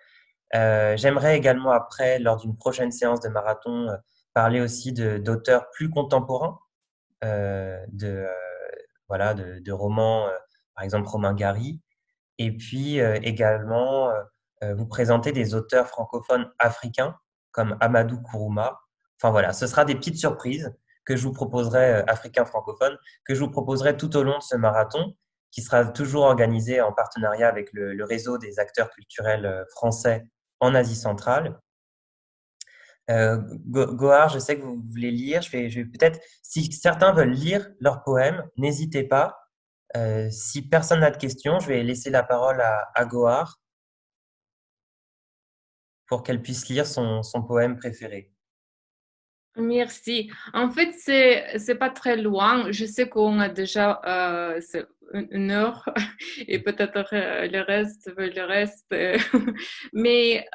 J'aimerais également après, lors d'une prochaine séance de marathon, parler aussi d'auteurs plus contemporains, voilà, de romans, par exemple Romain Gary, et puis également vous présenter des auteurs francophones africains comme Amadou Kourouma. Enfin voilà, ce sera des petites surprises que je vous proposerai, africains francophones, que je vous proposerai tout au long de ce marathon, qui sera toujours organisé en partenariat avec le réseau des acteurs culturels français en Asie centrale. Gohar, je sais que vous voulez lire. Je vais peut-être, si certains veulent lire leurs poèmes, n'hésitez pas. Si personne n'a de questions, je vais laisser la parole à Gohar pour qu'elle puisse lire son poème préféré. Merci. En fait, c'est pas très loin. Je sais qu'on a déjà c'est une heure et peut-être le reste. Mais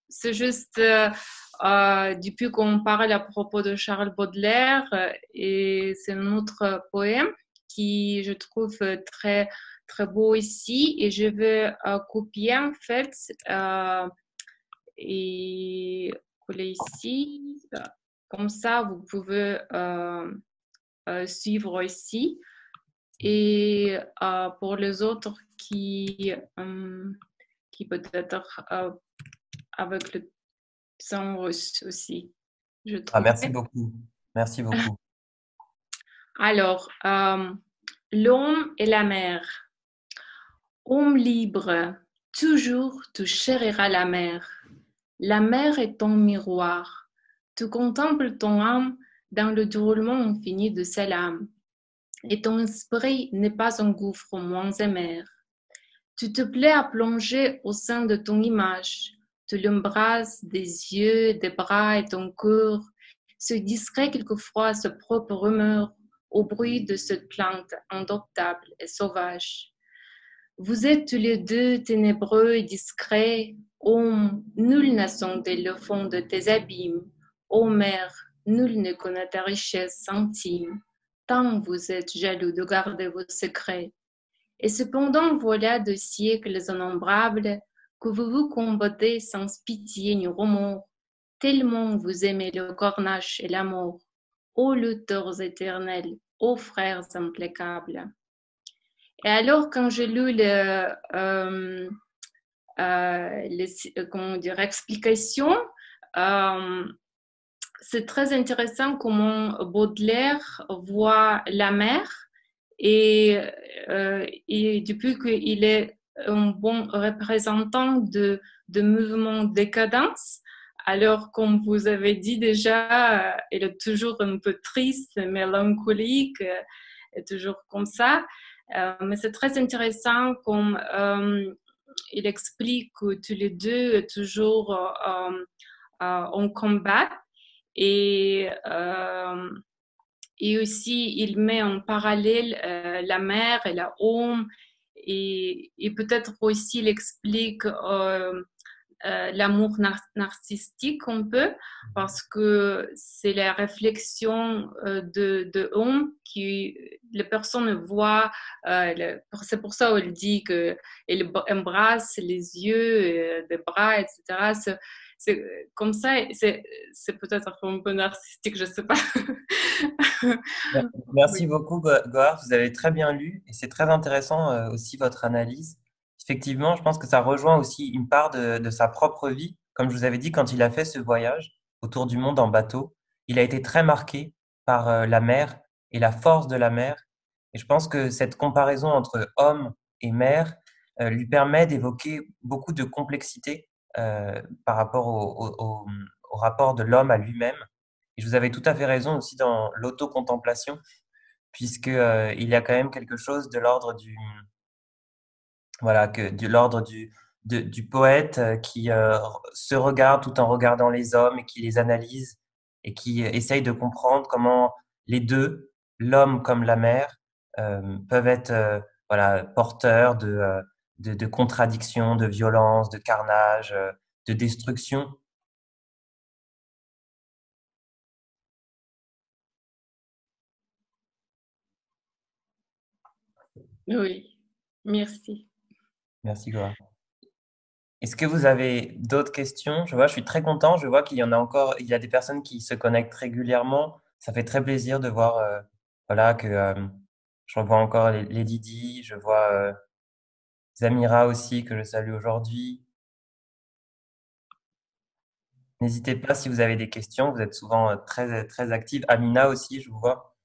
c'est juste depuis qu'on parle à propos de Charles Baudelaire et c'est un autre poème qui je trouve très très beau ici et je vais copier en fait et coller ici. Comme ça, vous pouvez suivre ici. Et pour les autres qui peut-être avec le sang russe aussi, je Ah, trouve. merci beaucoup. Merci beaucoup. Alors, l'homme et la mer. Homme libre, toujours tu chériras la mer. La mer est ton miroir. Tu contemples ton âme dans le déroulement infini de sa lame. Et ton esprit n'est pas un gouffre moins amer. Tu te plais à plonger au sein de ton image. Tu l'embrasses des yeux, des bras et ton cœur se distrait quelquefois à sa propre rumeur au bruit de cette plante indomptable et sauvage. Vous êtes tous les deux ténébreux et discrets. Homme, nul n'a sondé le fond de tes abîmes. Ô mère, nul ne connaît ta richesse intime. Tant vous êtes jaloux de garder vos secrets. Et cependant, voilà de siècles innombrables que vous vous combattez sans pitié ni remords, tellement vous aimez le cornache et la mort. Ô lutteurs éternels, ô frères implacables. Et alors, quand j'ai lu comment dire, explication, c'est très intéressant comment Baudelaire voit la mer et depuis qu'il est un bon représentant de mouvement décadence, alors comme vous avez dit déjà, il est toujours un peu triste, mélancolique, et toujours comme ça. Mais c'est très intéressant comme il explique que tous les deux toujours en combat et, et aussi il met en parallèle la mère et la homme et peut-être aussi il explique l'amour narcissique un peu parce que c'est la réflexion de homme qui les personnes voient c'est pour ça qu'il dit qu'il embrasse les yeux les bras etc c'est comme ça c'est peut-être un peu narcissique je sais pas. Merci Oui. beaucoup, Gohar. Vous avez très bien lu et c'est très intéressant aussi votre analyse. Effectivement, je pense que ça rejoint aussi une part de sa propre vie. Comme je vous avais dit, quand il a fait ce voyage autour du monde en bateau, il a été très marqué par la mer et la force de la mer. Et je pense que cette comparaison entre homme et mer lui permet d'évoquer beaucoup de complexité par rapport au rapport de l'homme à lui-même. Et je vous avais tout à fait raison aussi dans l'autocontemplation, puisque il y a quand même quelque chose de l'ordre de l'ordre du poète qui se regarde tout en regardant les hommes et qui les analyse et qui essaye de comprendre comment les deux, l'homme comme la mer, peuvent être porteurs de contradictions, de violence, de carnage, de destruction. Oui, merci. Merci, Goa. Est-ce que vous avez d'autres questions? Je suis très content. Je vois qu'il y en a encore, il y a des personnes qui se connectent régulièrement. Ça fait très plaisir de voir, que je revois encore les Didi, je vois Zamira aussi que je salue aujourd'hui. N'hésitez pas si vous avez des questions. Vous êtes souvent très très active. Amina aussi, je vous vois.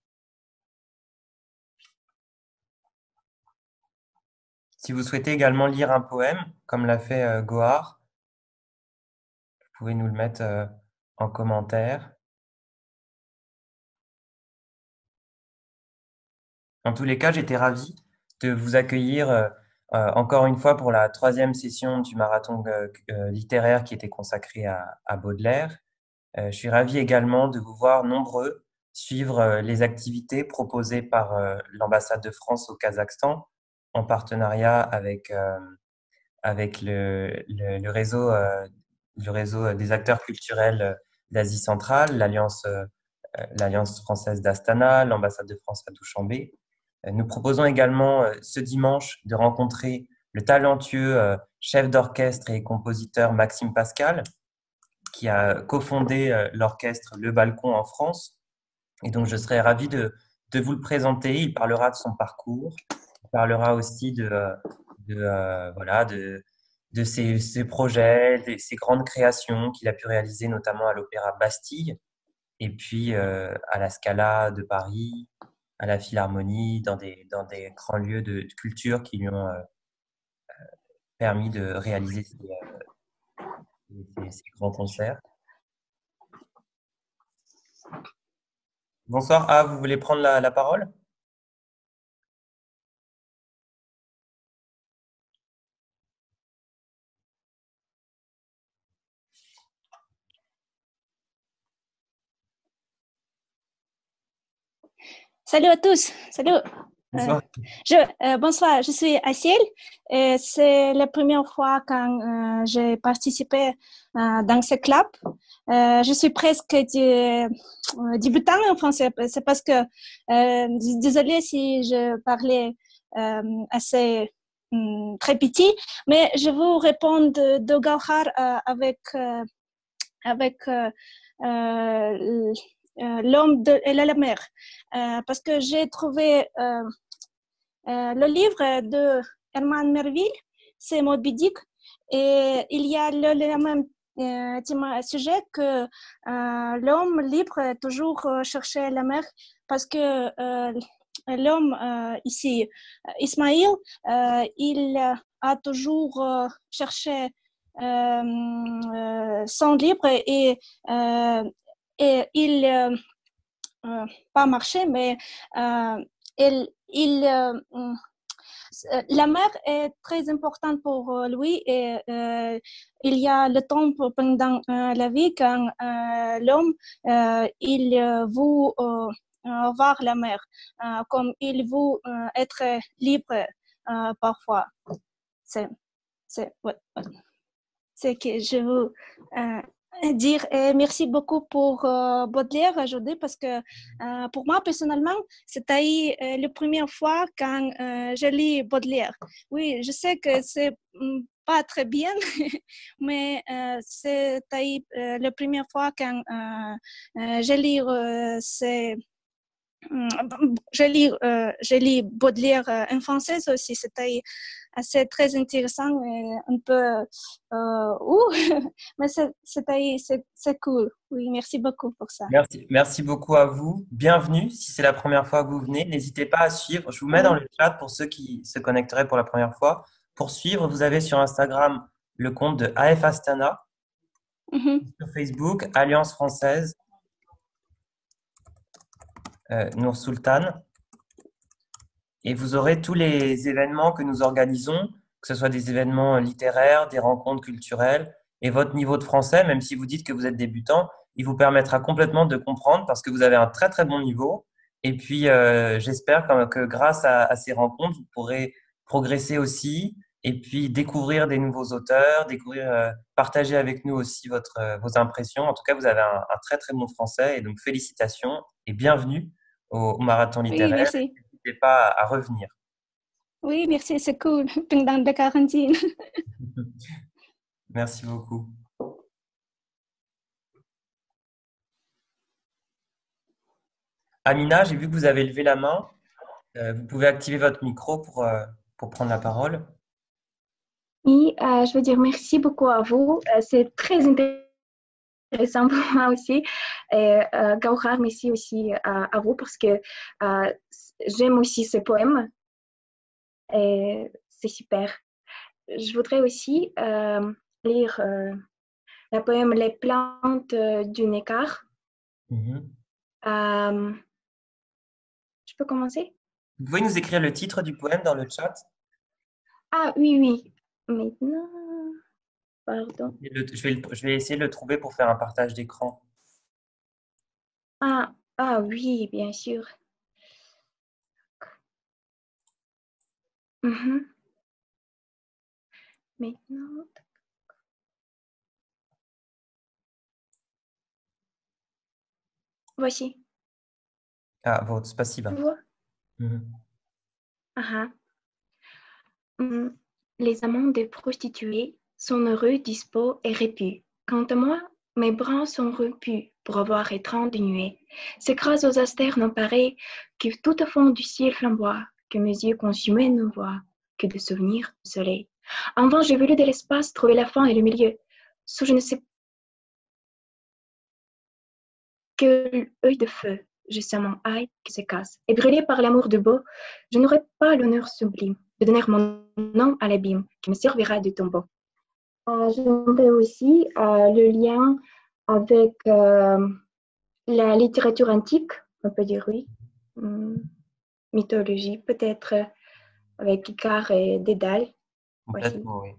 Si vous souhaitez également lire un poème, comme l'a fait Gohar, vous pouvez nous le mettre en commentaire. En tous les cas, j'étais ravi de vous accueillir encore une fois pour la troisième session du marathon littéraire qui était consacré à Baudelaire. Je suis ravi également de vous voir nombreux suivre les activités proposées par l'ambassade de France au Kazakhstan en partenariat avec le réseau des acteurs culturels d'Asie centrale, l'Alliance française d'Astana, l'ambassade de France à Douchanbé. Nous proposons également ce dimanche de rencontrer le talentueux chef d'orchestre et compositeur Maxime Pascal, qui a cofondé l'orchestre Le Balcon en France. Et donc, je serais ravi de vous le présenter. Il parlera de son parcours. Il parlera aussi de ses projets, de ses grandes créations qu'il a pu réaliser, notamment à l'Opéra Bastille, et puis à la Scala de Paris, à la Philharmonie, dans des grands lieux de culture qui lui ont permis de réaliser ces grands concerts. Bonsoir. Ah, vous voulez prendre la parole? Salut à tous, salut. Bonsoir. Bonsoir, je suis Asiel. C'est la première fois quand j'ai participé dans ce club. Je suis presque débutant en français. C'est parce que, désolée si je parlais assez très petit, mais je vous réponds de Gauhar avec l'homme et la mer, parce que j'ai trouvé le livre de Herman Melville, c'est Moby Dick, et il y a le même sujet que l'homme libre toujours chercher la mer, parce que l'homme ici, Ismaël, il a toujours cherché son libre et il pas marché, mais la mer est très importante pour lui et il y a le temps pendant la vie quand l'homme il veut voir la mer comme il veut être libre parfois. C'est que je veux dire merci beaucoup pour Baudelaire aujourd'hui parce que pour moi personnellement c'était la première fois quand je lis Baudelaire. Oui, je sais que c'est pas très bien mais c'était la première fois quand je lis je lis Baudelaire en français aussi. C'était assez très intéressant et un peu mais c'est cool. Oui, merci beaucoup pour ça. Merci beaucoup à vous. Bienvenue. Si c'est la première fois que vous venez, n'hésitez pas à suivre. Je vous mets dans le chat pour ceux qui se connecteraient pour la première fois. Pour suivre, vous avez sur Instagram le compte de AF Astana Mhm. sur Facebook, Alliance française, Nour Sultan. Et vous aurez tous les événements que nous organisons, que ce soit des événements littéraires, des rencontres culturelles. Et votre niveau de français, même si vous dites que vous êtes débutant, il vous permettra complètement de comprendre parce que vous avez un très très bon niveau. Et puis, j'espère que grâce à ces rencontres, vous pourrez progresser aussi et puis découvrir des nouveaux auteurs, partager avec nous aussi vos impressions. En tout cas, vous avez un très très bon français et donc félicitations et bienvenue au marathon Oui, littéraire. merci. N'hésitez pas à revenir. Oui, merci, c'est cool. Pendant la quarantaine. Merci beaucoup. Amina, j'ai vu que vous avez levé la main. Vous pouvez activer votre micro pour prendre la parole. Oui, je veux dire merci beaucoup à vous. C'est très intéressant pour moi aussi. Et Gauhar, merci aussi à vous parce que j'aime aussi ce poème et c'est super. Je voudrais aussi lire le poème Les plantes du Néctar. Mhm. Euh, je peux commencer? Vous pouvez nous écrire le titre du poème dans le chat? Ah oui, oui. Maintenant, pardon. Je vais essayer de le trouver pour faire un partage d'écran. Ah oui, bien sûr. Mhm. Maintenant, voici. Ah, votre Tu spasiba. vois? Mhm. Ah, ah. Les amants des prostituées sont heureux, dispos et répus. Quant à moi, mes bras sont rompus pour avoir étreint des nuées. C'est grâce aux astères non parés que tout au fond du ciel flamboie, que mes yeux consumés ne voient que des souvenirs du soleil. En vain, j'ai voulu de l'espace trouver la fin et le milieu, sous je ne sais quel œil de feu, je sens mon œil qui se casse. Et brûlé par l'amour de beau, je n'aurai pas l'honneur sublime de donner mon nom à l'abîme qui me servira de tombeau. J'aimerais aussi le lien avec la littérature antique, on peut dire oui, mythologie, peut-être avec Icare et Dédale. Voici. Complètement, oui.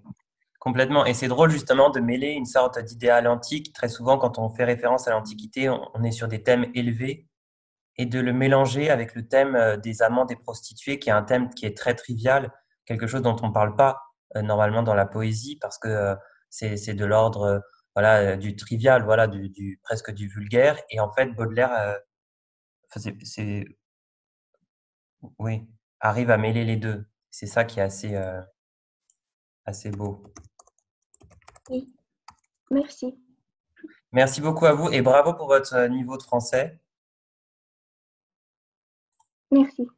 Complètement. Et c'est drôle justement de mêler une sorte d'idéal antique. Très souvent, quand on fait référence à l'Antiquité, on est sur des thèmes élevés et de le mélanger avec le thème des amants des prostituées, qui est un thème qui est très trivial, quelque chose dont on ne parle pas normalement dans la poésie, parce que c'est de l'ordre voilà, du trivial, voilà, presque du vulgaire. Et en fait, Baudelaire enfin, oui, arrive à mêler les deux. C'est ça qui est assez beau. Oui, merci. Merci beaucoup à vous et bravo pour votre niveau de français. Merci.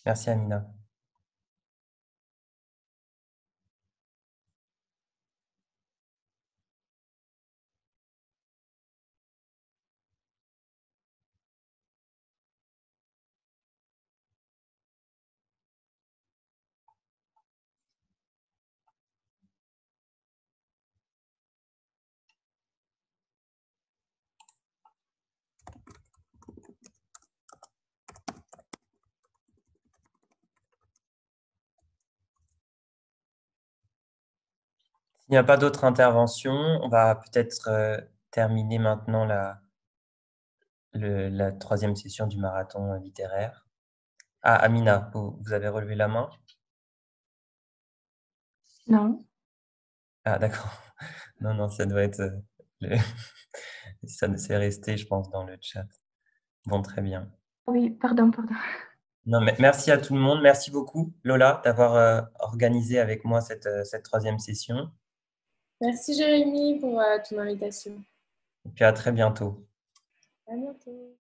Merci Amina. S'il n'y a pas d'autres interventions, on va peut-être terminer maintenant la troisième session du marathon littéraire. Ah, Amina, vous avez relevé la main? Non. Ah, d'accord. Non, non, ça doit être… le- ça s'est resté, je pense, dans le chat. Bon, très bien. Oui, pardon, pardon. Non, mais merci à tout le monde. Merci beaucoup, Lola, d'avoir organisé avec moi cette troisième session. Merci Jérémy pour ton invitation. Et puis à très bientôt. À bientôt.